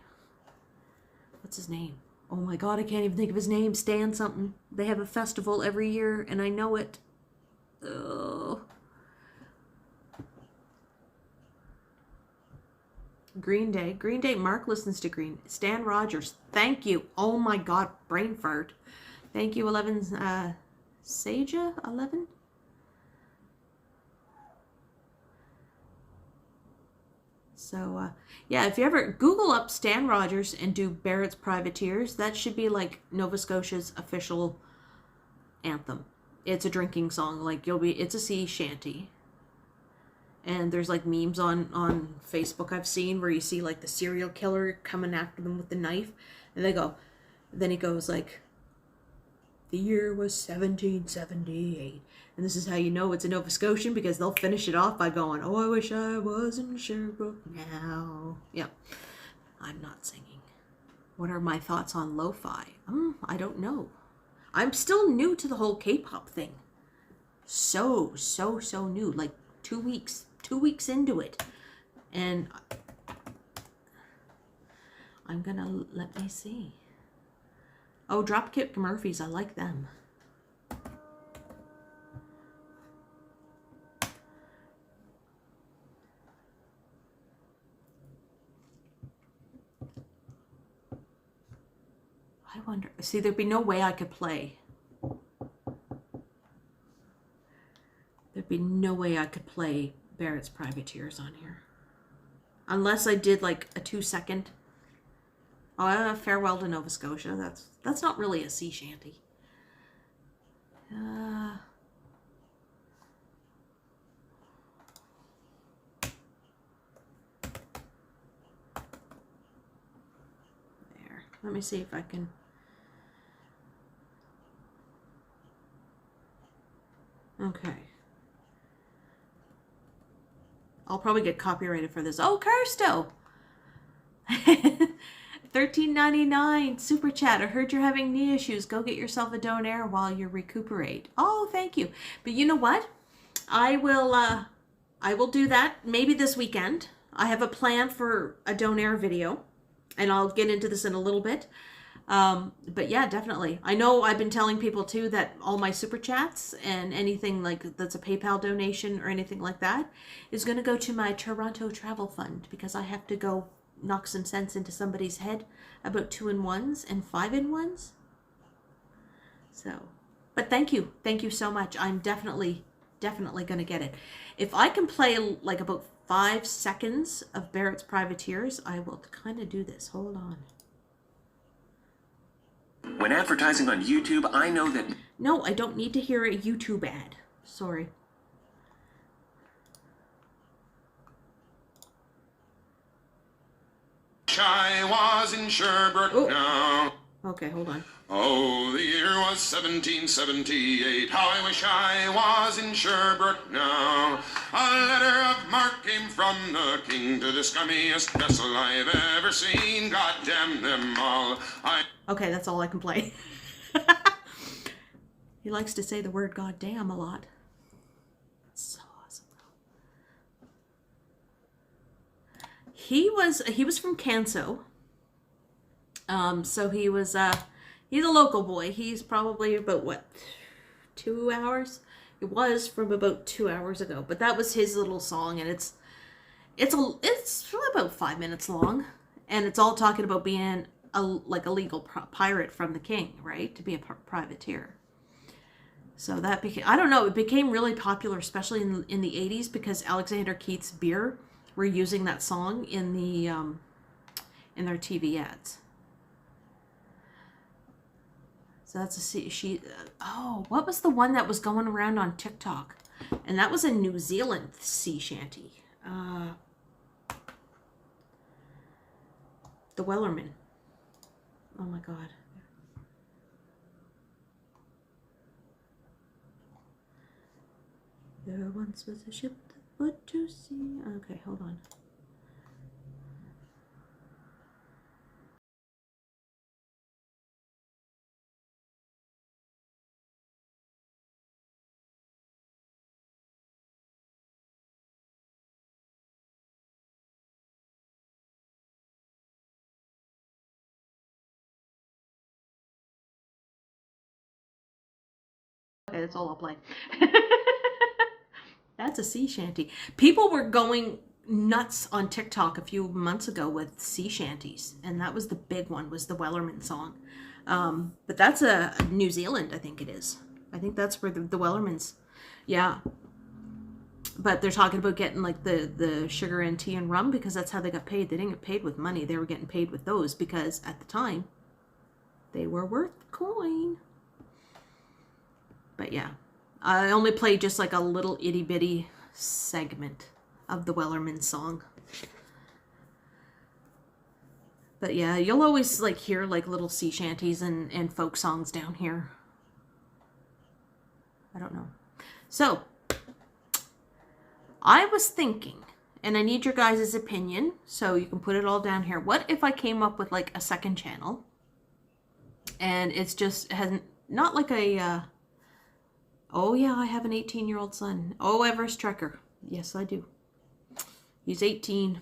what's his name? Oh my God, I can't even think of his name. Stan something. They have a festival every year, and I know it. Oh. Green Day. Green Day. Mark listens to Green. Stan Rogers. Thank you. Oh my God. Brain fart. Thank you, 11. Saja? 11? So, yeah, if you ever Google up Stan Rogers and do Barrett's Privateers, that should be like Nova Scotia's official anthem. It's a drinking song. Like, it's a sea shanty. And there's like memes on Facebook I've seen where you see like the serial killer coming after them with the knife. And then he goes like, the year was 1778. And this is how you know it's a Nova Scotian, because they'll finish it off by going, oh, I wish I was in Sherbrooke now. Yep. I'm not singing. What are my thoughts on lo-fi? I don't know. I'm still new to the whole K-pop thing. So new. Like 2 weeks. 2 weeks into it. And I'm gonna, let me see. Oh, Dropkick Murphys. I like them. I wonder, see, there'd be no way I could play. There'd be no way I could play Barrett's Privateers on here. Unless I did like a 2-second. Oh, Farewell to Nova Scotia. That's not really a sea shanty. There. Let me see if I can. Okay. I'll probably get copyrighted for this. Oh, Carsto! $13.99 super chat. I heard you're having knee issues. Go get yourself a Donair while you recuperate. Oh, thank you. But you know what? I will do that maybe this weekend. I have a plan for a Donair video, and I'll get into this in a little bit. But yeah, definitely. I know I've been telling people too that all my super chats and anything like that's a PayPal donation or anything like that is going to go to my Toronto travel fund, because I have to go knock some sense into somebody's head about 2-in-1s and 5-in-1s. So, but thank you. Thank you so much. I'm definitely going to get it. If I can play like about 5 seconds of Barrett's Privateers, I will kind of do this. Hold on. When advertising on YouTube, I know that... No, I don't need to hear a YouTube ad. Sorry. I was in Sherbrooke now. Okay, hold on. Oh, the year was 1778. How I wish I was in Sherbrooke now. A letter of marque came from the king to the scummiest vessel I've ever seen. God damn them all. Okay, that's all I can play. He likes to say the word goddamn a lot. That's so awesome. He was from Canso. So he was he's a local boy. He's probably about what, 2 hours? It was from about 2 hours ago. But that was his little song, and it's about 5 minutes long, and it's all talking about being a legal pirate from the king, right? To be a privateer. So that became, I don't know, it became really popular, especially in the 80s, because Alexander Keith's beer were using that song in the in their TV ads. So that's oh, what was the one that was going around on TikTok? And that was a New Zealand sea shanty. The Wellerman. Oh my God. There once was a ship that put to sea. Okay, hold on. Okay, that's all I'll play. That's a sea shanty. People were going nuts on TikTok a few months ago with sea shanties, and that was the big one, was the Wellerman song. But that's a New Zealand, I think it is. I think that's where the Wellermans, yeah. But they're talking about getting like the sugar and tea and rum, because that's how they got paid. They didn't get paid with money. They were getting paid with those, because at the time they were worth coin. But yeah, I only played just like a little itty bitty segment of the Wellerman song. But yeah, you'll always like hear like little sea shanties and folk songs down here. I don't know. So I was thinking, and I need your guys' opinion, so you can put it all down here. What if I came up with like a second channel, and it's just has not like a oh yeah, I have an 18-year-old son. Oh, Everest Trekker. Yes, I do. He's 18.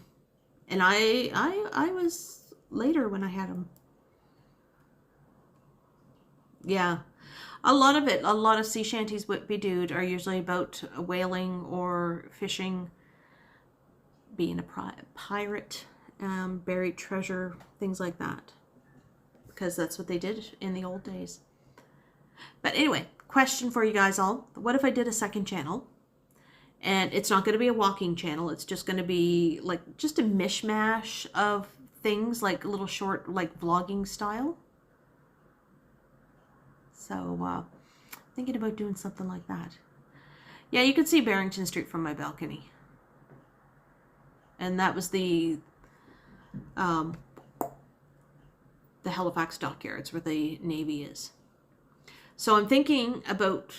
And I was later when I had him. Yeah. A lot of sea shanties with Bedewed are usually about whaling or fishing, being a pirate, buried treasure, things like that. Because that's what they did in the old days. But anyway, question for you guys all. What if I did a second channel? And it's not going to be a walking channel. It's just going to be like just a mishmash of things, like a little short, like vlogging style. So, thinking about doing something like that. Yeah, you can see Barrington Street from my balcony. And that was the Halifax dockyards where the Navy is. So I'm thinking about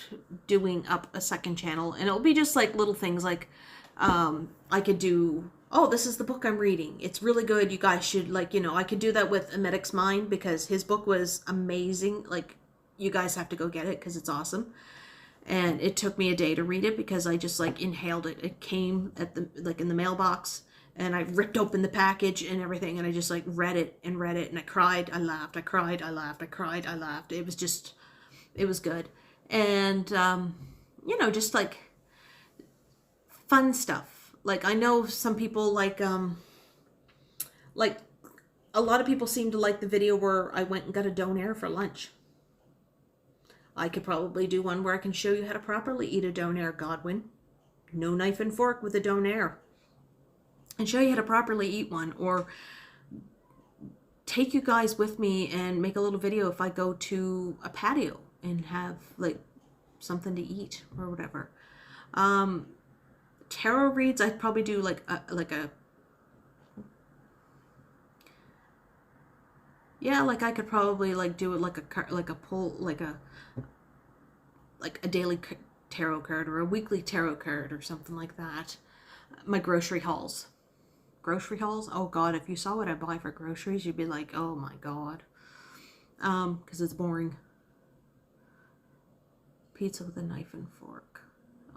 doing up a second channel, and it'll be just like little things like I could do, oh, this is the book I'm reading. It's really good. You guys should, like, you know, I could do that with A Medic's Mind because his book was amazing. Like, you guys have to go get it because it's awesome. And it took me a day to read it because I just like inhaled it. It came at the, like, in the mailbox, and I ripped open the package and everything, and I just like read it, and I cried, I laughed, I cried, I laughed, I cried, I laughed. It was just, it was good. And you know, just like fun stuff. Like, I know some people like a lot of people seem to like the video where I went and got a donair for lunch. I could probably do one where I can show you how to properly eat a donair, Godwin. No knife and fork with a donair. And show you how to properly eat one. Or take you guys with me and make a little video if I go to a patio and have like something to eat or whatever. Tarot reads, I'd probably do like a yeah, like I could probably like do it like a pull, like a daily tarot card or a weekly tarot card or something like that. My grocery hauls. Grocery hauls? Oh God, if you saw what I buy for groceries, you'd be like, oh my God. Because it's boring. Pizza with a knife and fork.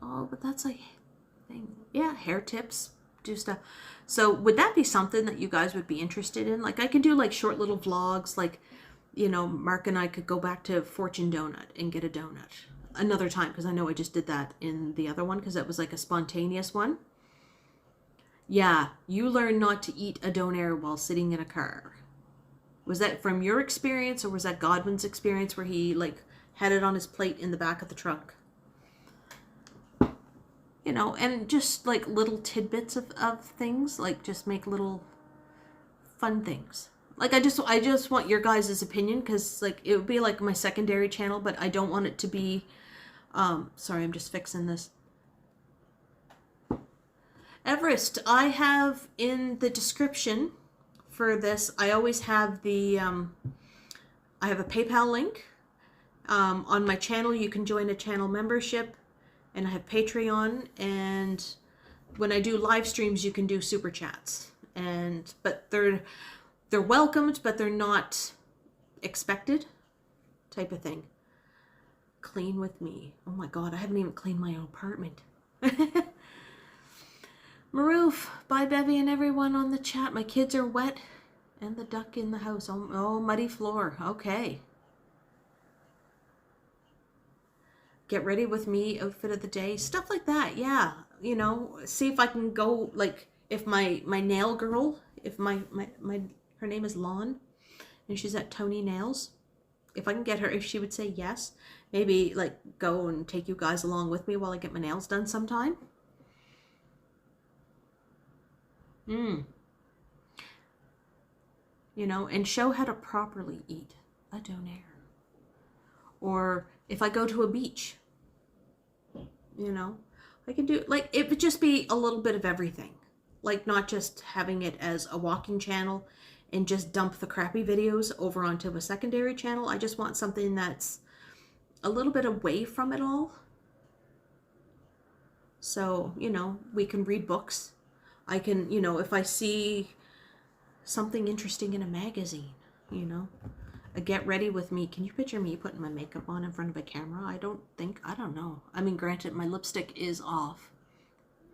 Oh, but that's like thing. Yeah, hair tips, do stuff. So would that be something that you guys would be interested in? Like, I could do like short little vlogs, like, you know, Mark and I could go back to Fortune Donut and get a donut another time, because I know I just did that in the other one because that was like a spontaneous one. Yeah, you learn not to eat a donair while sitting in a car. Was that from your experience, or was that Godwin's experience where he like had it on his plate in the back of the trunk? You know, and just like little tidbits of things, like just make little fun things. Like, I just want your guys' opinion, because like it would be like my secondary channel, but I don't want it to be sorry, I'm just fixing this. Everest, I have in the description for this, I always have the I have a PayPal link. On my channel you can join a channel membership, and I have Patreon, and when I do live streams you can do super chats, and but they're welcomed, but they're not expected, type of thing. Clean with me. Oh my God, I haven't even cleaned my own apartment. Maroof, bye Bevie and everyone on the chat. My kids are wet and the duck in the house. Oh, muddy floor. Okay. Get ready with me, outfit of the day, stuff like that. Yeah, you know, see if I can go, like, if my nail girl, if my her name is Lon, and she's at Tony Nails, if I can get her, if she would say yes, maybe like go and take you guys along with me while I get my nails done sometime. You know, and show how to properly eat a donair. Or if I go to a beach, you know, I can do, like, it would just be a little bit of everything. Like, not just having it as a walking channel and just dump the crappy videos over onto a secondary channel. I just want something that's a little bit away from it all. So, you know, we can read books. I can, you know, if I see something interesting in a magazine, you know, a get ready with me. Can you picture me putting my makeup on in front of a camera? I don't know. I mean, granted, my lipstick is off.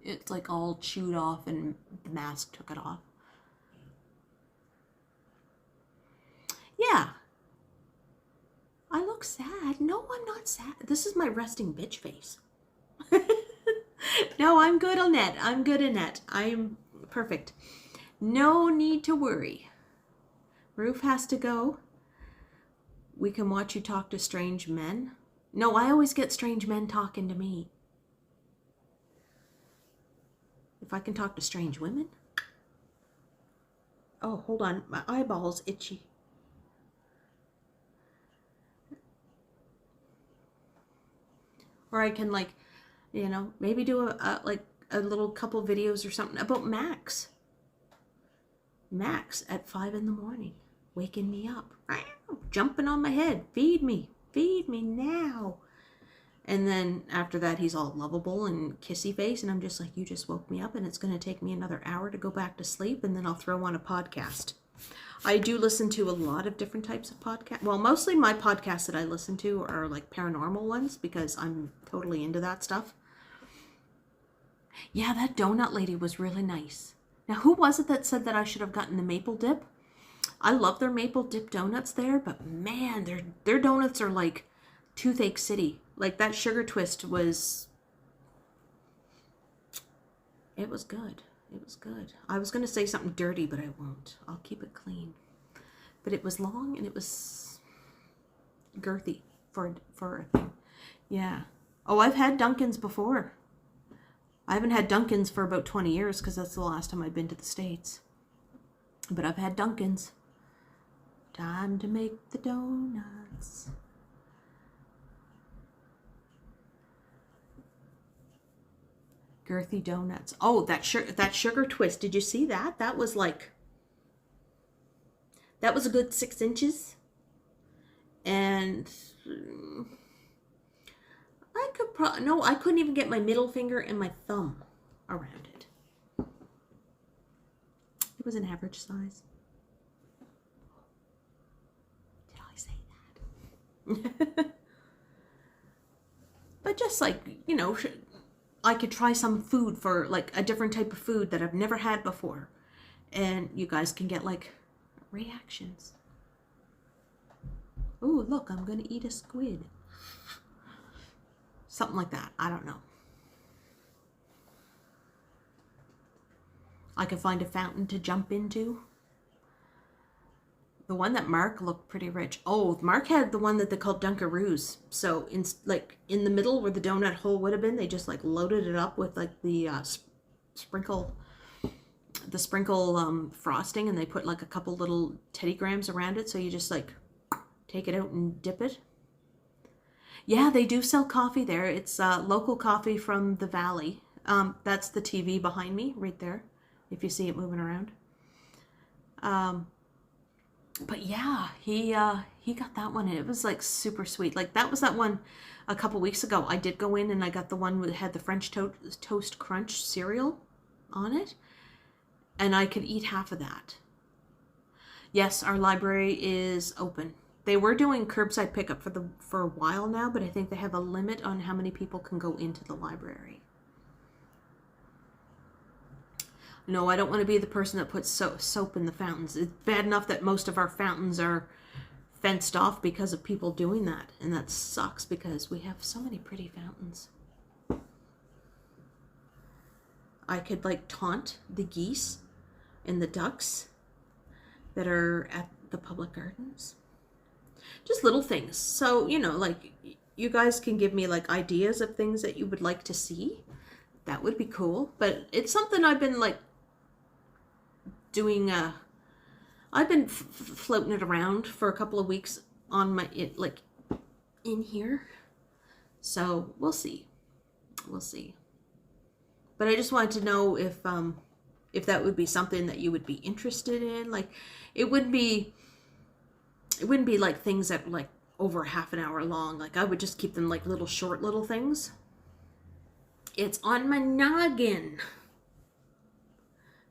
It's like all chewed off and the mask took it off. Yeah. I look sad. No, I'm not sad. This is my resting bitch face. No, I'm good, Annette. I'm good, Annette. I'm perfect. No need to worry. Roof has to go. We can watch you talk to strange men. No, I always get strange men talking to me. If I can talk to strange women. Oh, hold on. My eyeball's itchy. Or I can, like, you know, maybe do a little couple videos or something about Max. Max at 5 in the morning, waking me up, jumping on my head. Feed me, feed me now. And then after that, he's all lovable and kissy face. And I'm just like, you just woke me up and it's going to take me another hour to go back to sleep. And then I'll throw on a podcast. I do listen to a lot of different types of podcasts. Well, mostly my podcasts that I listen to are like paranormal ones because I'm totally into that stuff. Yeah, that donut lady was really nice. Now, who was it that said that I should have gotten the maple dip? I love their maple dip donuts there, but man, their donuts are like Toothache City. Like that sugar twist was, it was good. It was good. I was going to say something dirty, but I won't. I'll keep it clean. But it was long and it was girthy for a thing. Yeah. Oh, I've had Dunkin's before. I haven't had Dunkin's for about 20 years because that's the last time I've been to the States. But I've had Dunkin's. Time to make the donuts. Girthy donuts. Oh, that sugar twist. Did you see that? That was like, that was a good 6 inches. And I could probably, no, I couldn't even get my middle finger and my thumb around it. It was an average size. Did I say that? But just like, you know, I could try some food for like a different type of food that I've never had before. And you guys can get like reactions. Ooh, look, I'm going to eat a squid. Something like that. I don't know. I could find a fountain to jump into. The one that Mark looked pretty rich. Oh, Mark had the one that they called Dunkaroos. So in the middle where the donut hole would have been, they just like loaded it up with like the sprinkle frosting, and they put like a couple little Teddy Grahams around it. So you just like take it out and dip it. Yeah, they do sell coffee there. It's local coffee from the valley. That's the TV behind me right there, if you see it moving around. But yeah, he got that one, and it was like super sweet. Like that was that one a couple weeks ago. I did go in and I got the one that had the French Toast Crunch cereal on it, and I could eat half of that. Yes, our library is open. They were doing curbside pickup for a while now, but I think they have a limit on how many people can go into the library. No, I don't want to be the person that puts soap in the fountains. It's bad enough that most of our fountains are fenced off because of people doing that. And that sucks because we have so many pretty fountains. I could like taunt the geese and the ducks that are at the public gardens. Just little things. So, you know, like you guys can give me like ideas of things that you would like to see. That would be cool. But it's something I've been like doing. I've been floating it around for a couple of weeks on my like in here. So we'll see. We'll see. But I just wanted to know if that would be something that you would be interested in. Like it wouldn't be like things that like over half an hour long. Like I would just keep them like short little things. It's on my noggin.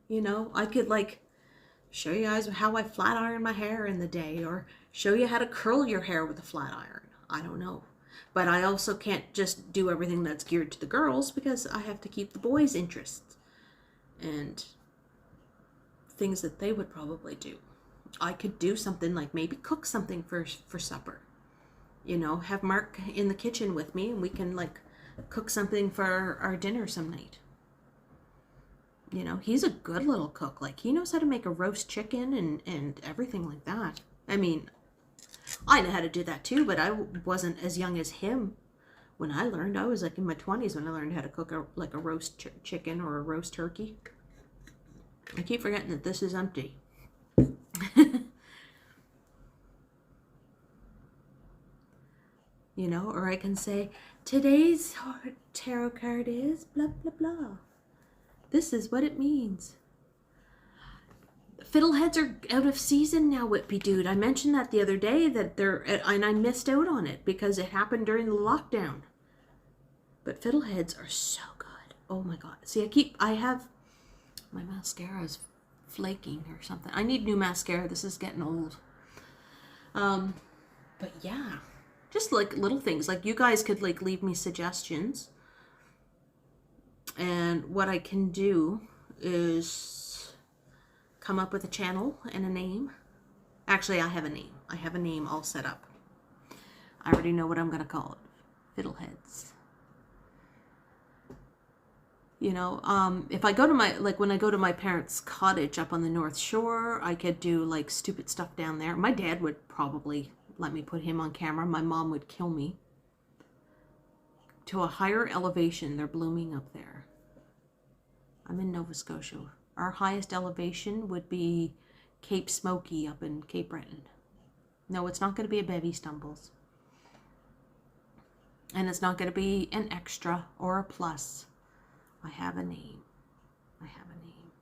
You know, I could like show you guys how I flat iron my hair in the day, or show you how to curl your hair with a flat iron. I don't know. But I also can't just do everything that's geared to the girls because I have to keep the boys' interests and things that they would probably do. I could do something like maybe cook something for supper. You know, have Mark in the kitchen with me and we can like cook something for our dinner some night. You know, he's a good little cook. Like he knows how to make a roast chicken and everything like that. I mean, I know how to do that too, but I wasn't as young as him when I learned. I was like in my 20s when I learned how to cook a roast chicken or a roast turkey. I keep forgetting that this is empty. You know, or I can say, today's tarot card is blah, blah, blah. This is what it means. Fiddleheads are out of season now, Whitby Dude. I mentioned that the other day that and I missed out on it because it happened during the lockdown. But fiddleheads are so good. Oh my god. See, I have, my mascara is flaking or something. I need new mascara. This is getting old. But yeah, just like little things. Like you guys could like leave me suggestions. And what I can do is come up with a channel and a name. Actually, I have a name. I have a name all set up. I already know what I'm going to call it. Fiddleheads. You know, if I go to when I go to my parents' cottage up on the North Shore, I could do like stupid stuff down there. My dad would probably let me put him on camera. My mom would kill me. To a higher elevation, they're blooming up there. I'm in Nova Scotia. Our highest elevation would be Cape Smoky up in Cape Breton. No, it's not going to be a Bevie Stumbles. And it's not going to be an extra or a plus. I have a name. I have a name.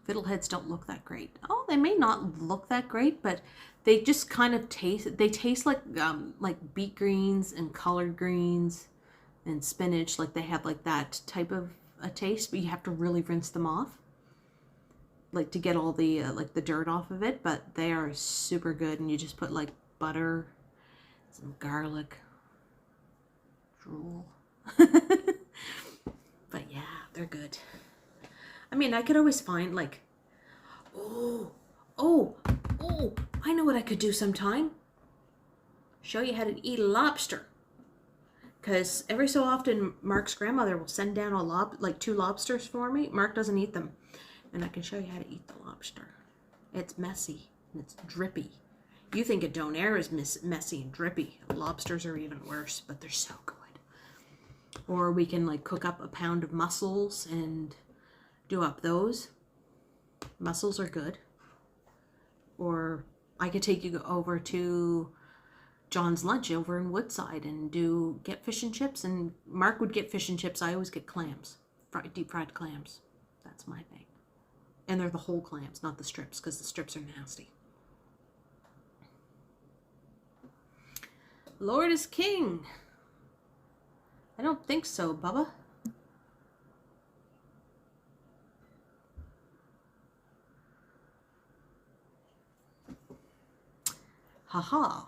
Fiddleheads don't look that great. Oh, they may not look that great, but they just kind of taste, they taste like beet greens and collard greens and spinach. Like they have like that type of a taste, but you have to really rinse them off. Like to get all the, like the dirt off of it, but they are super good. And you just put like butter, some garlic, drool. But yeah, they're good. I mean, I could always find like, oh, I know what I could do sometime. Show you how to eat a lobster. Because every so often, Mark's grandmother will send down like 2 lobsters for me. Mark doesn't eat them. And I can show you how to eat the lobster. It's messy and it's drippy. You think a donair is messy and drippy. Lobsters are even worse, but they're so good. Or we can like cook up a pound of mussels and do up those. Mussels are good. Or I could take you over to John's Lunch over in Woodside and get fish and chips. And Mark would get fish and chips. I always get clams, deep fried clams. That's my thing. And they're the whole clams, not the strips, because the strips are nasty. Lord is king. I don't think so, Bubba. Haha.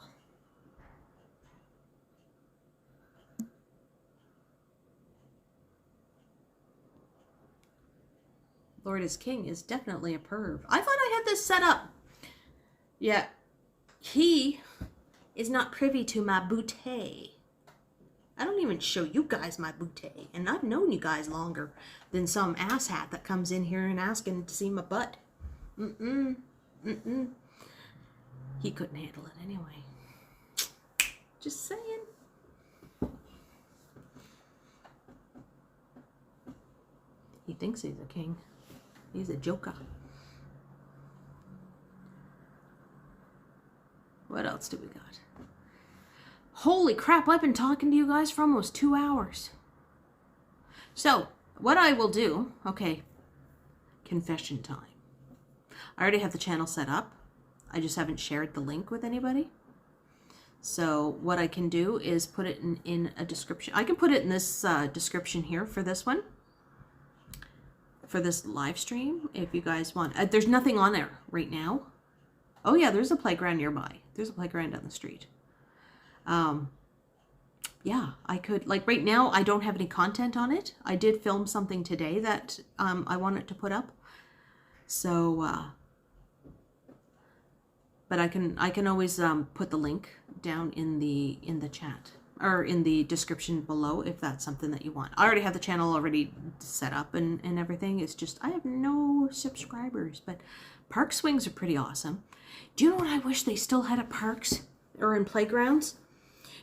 Lord is king is definitely a perv. I thought I had this set up. Yeah. He is not privy to my bouteille. I don't even show you guys my bouteille. And I've known you guys longer than some asshat that comes in here and asking to see my butt. He couldn't handle it anyway. Just saying. He thinks he's a king. He's a joker. What else do we got? Holy crap, I've been talking to you guys for almost 2 hours. So, what I will do, okay, confession time. I already have the channel set up. I just haven't shared the link with anybody. So, what I can do is put it in a description. I can put it in this description here for this one. For this live stream, if you guys want. There's nothing on there right now. Oh yeah, there's a playground nearby. There's a playground down the street. Yeah, I could, like right now, I don't have any content on it. I did film something today that I wanted to put up. So, but I can always put the link down in the chat or in the description below if that's something that you want. I already have the channel already set up and everything. It's just I have no subscribers, but park swings are pretty awesome. Do you know what I wish they still had at parks or in playgrounds?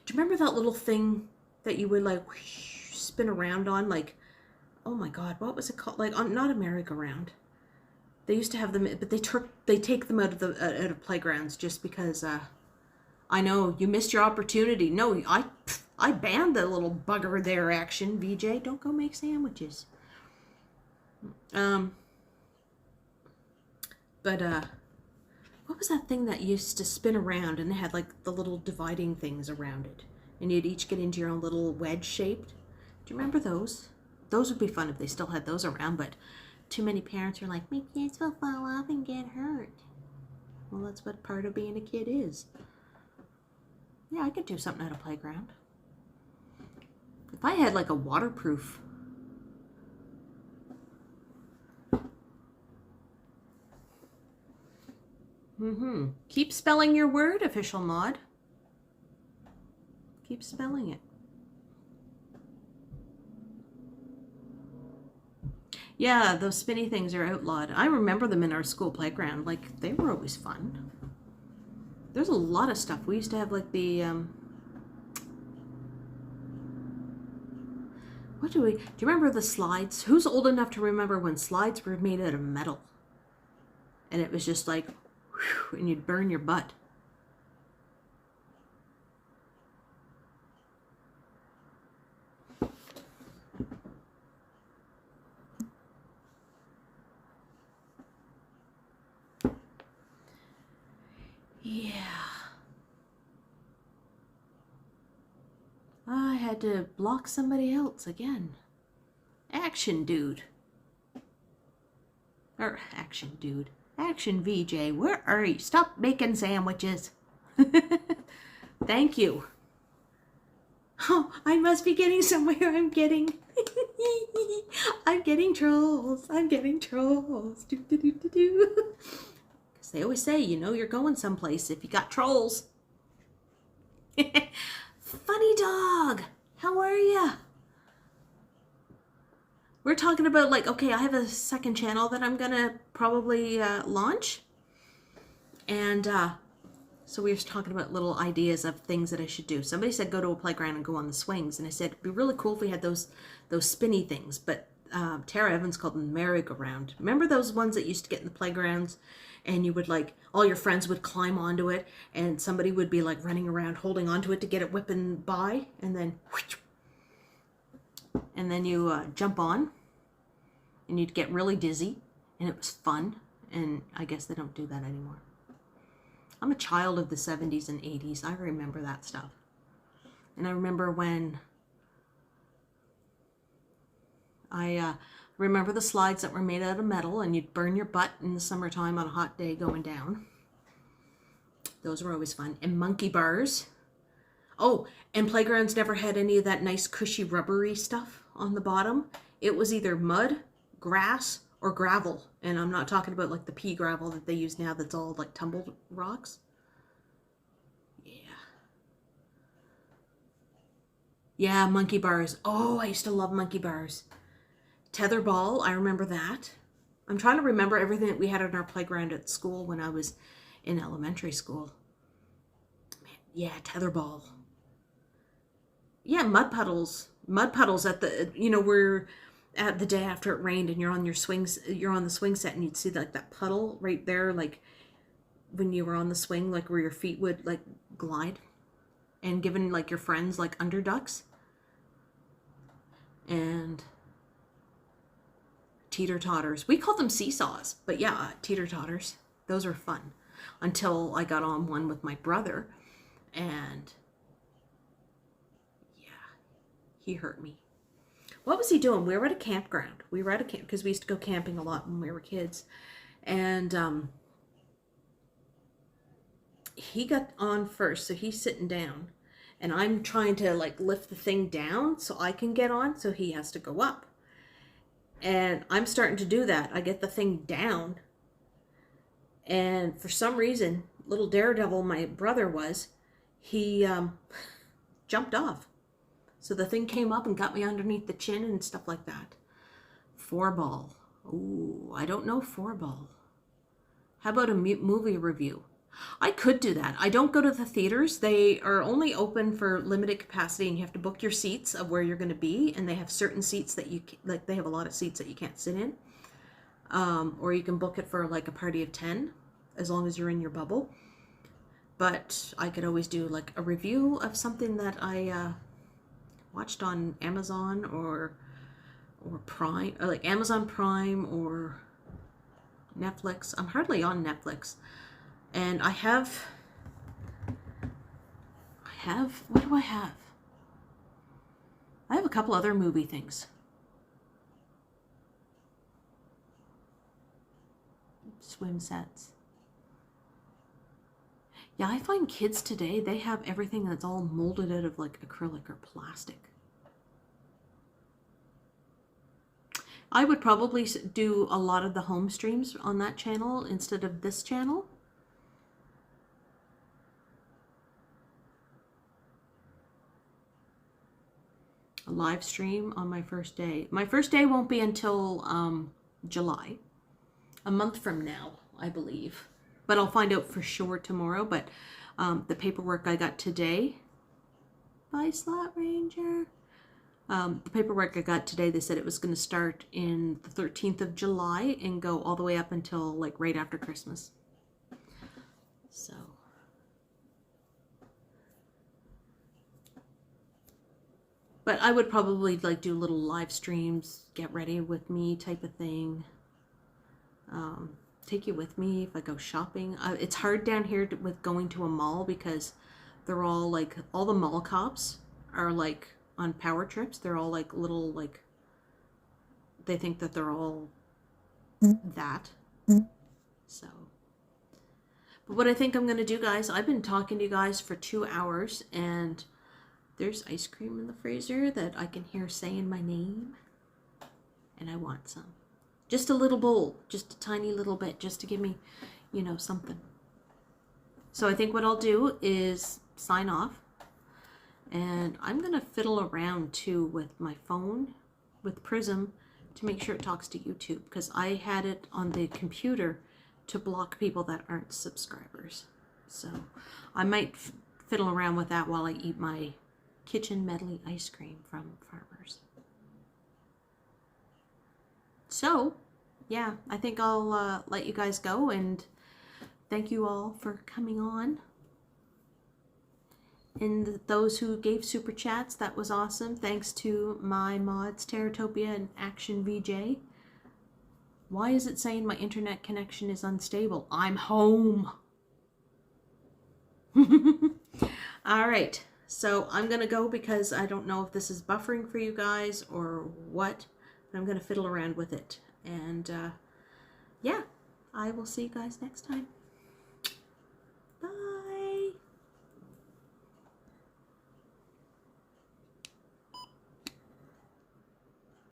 Do you remember that little thing that you would like whoosh, spin around on? Like, oh my God, what was it called? Like, not a merry-go-round. They used to have them, but they take them out of playgrounds just because. I know you missed your opportunity. No, I banned the little bugger there. Action, VJ, don't go make sandwiches. But what was that thing that used to spin around and it had like the little dividing things around it, and you'd each get into your own little wedge shaped? Do you remember those? Those would be fun if they still had those around, but too many parents are like, my kids will fall off and get hurt. Well, that's what part of being a kid is. Yeah, I could do something at a playground. If I had like a waterproof. Keep spelling your word, official mod. Keep spelling it. Yeah, those spinny things are outlawed. I remember them in our school playground. Like, they were always fun. There's a lot of stuff. We used to have like the, do you remember the slides? Who's old enough to remember when slides were made out of metal? And it was just like, whew, and you'd burn your butt. Yeah. I had to block somebody else again. Action dude. Or action dude. Action VJ. Where are you? Stop making sandwiches. Thank you. Oh, I must be getting somewhere. I'm getting trolls. I'm getting trolls. Do, do, do, do, do. They always say, you know, you're going someplace if you got trolls. Funny dog, how are ya? We're talking about like, okay, I have a second channel that I'm gonna probably launch. And so we were talking about little ideas of things that I should do. Somebody said go to a playground and go on the swings. And I said, it'd be really cool if we had those spinny things. But Tara Evans called them merry-go-round. Remember those ones that used to get in the playgrounds? And you would like, all your friends would climb onto it and somebody would be like running around holding onto it to get it whipping by, and then you jump on and you'd get really dizzy, and it was fun. And I guess they don't do that anymore. I'm a child of the 70s and 80s. I remember that stuff. And I remember when I remember the slides that were made out of metal, and you'd burn your butt in the summertime on a hot day going down. Those were always fun. And monkey bars. Oh, and playgrounds never had any of that nice cushy rubbery stuff on the bottom. It was either mud, grass, or gravel. And I'm not talking about like the pea gravel that they use now that's all like tumbled rocks. Yeah. Yeah, monkey bars. Oh, I used to love monkey bars. Tetherball, I remember that. I'm trying to remember everything that we had on our playground at school when I was in elementary school. Man, yeah, tetherball. Yeah, mud puddles. Mud puddles at the, you know, we're at the day after it rained and you're on your swings, you're on the swing set and you'd see like that puddle right there, like when you were on the swing, like where your feet would like glide, and giving like your friends like underducks. And teeter-totters. We called them seesaws, but yeah, teeter-totters. Those were fun until I got on one with my brother, and yeah, he hurt me. What was he doing? We were at a campground. We were at a camp because we used to go camping a lot when we were kids, and he got on first, so he's sitting down, and I'm trying to like lift the thing down so I can get on, so he has to go up. And I'm starting to do that. I get the thing down. And for some reason, little daredevil my brother was, he jumped off. So the thing came up and got me underneath the chin and stuff like that. 4-ball. Ooh, I don't know 4-ball. How about a movie review? I could do that. I don't go to the theaters. They are only open for limited capacity, and you have to book your seats of where you're going to be. And they have certain seats that you, like, they have a lot of seats that you can't sit in. Or you can book it for like a party of 10, as long as you're in your bubble. But I could always do like a review of something that I watched on Amazon or Prime, or like Amazon Prime, or Netflix. I'm hardly on Netflix. And I have, what do I have? I have a couple other movie things. Swim sets. Yeah, I find kids today, they have everything that's all molded out of like acrylic or plastic. I would probably do a lot of the home streams on that channel instead of this channel. A live stream on my first day. My first day won't be until July. A month from now, I believe. But I'll find out for sure tomorrow. But the paperwork I got today. Bye, Slot Ranger. The paperwork I got today, they said it was going to start in the 13th of July and go all the way up until like right after Christmas. So. But I would probably like do little live streams, get ready with me type of thing. Take you with me if I go shopping. It's hard down here with going to a mall because they're all like, all the mall cops are like on power trips. They're all like little, like, they think that they're all that. So, but what I think I'm going to do, guys, I've been talking to you guys for 2 hours and there's ice cream in the freezer that I can hear saying my name. And I want some. Just a little bowl, just a tiny little bit, just to give me, you know, something. So I think what I'll do is sign off. And I'm going to fiddle around too with my phone, with Prism, to make sure it talks to YouTube. Because I had it on the computer to block people that aren't subscribers. So I might fiddle around with that while I eat my kitchen medley ice cream from Farmers. So, yeah, I think I'll let you guys go, and thank you all for coming on. And those who gave super chats, that was awesome. Thanks to my mods, Terratopia and Action VJ. Why is it saying my internet connection is unstable? I'm home. All right, so I'm gonna go because I don't know if this is buffering for you guys or what. I'm going to fiddle around with it. And yeah, I will see you guys next time.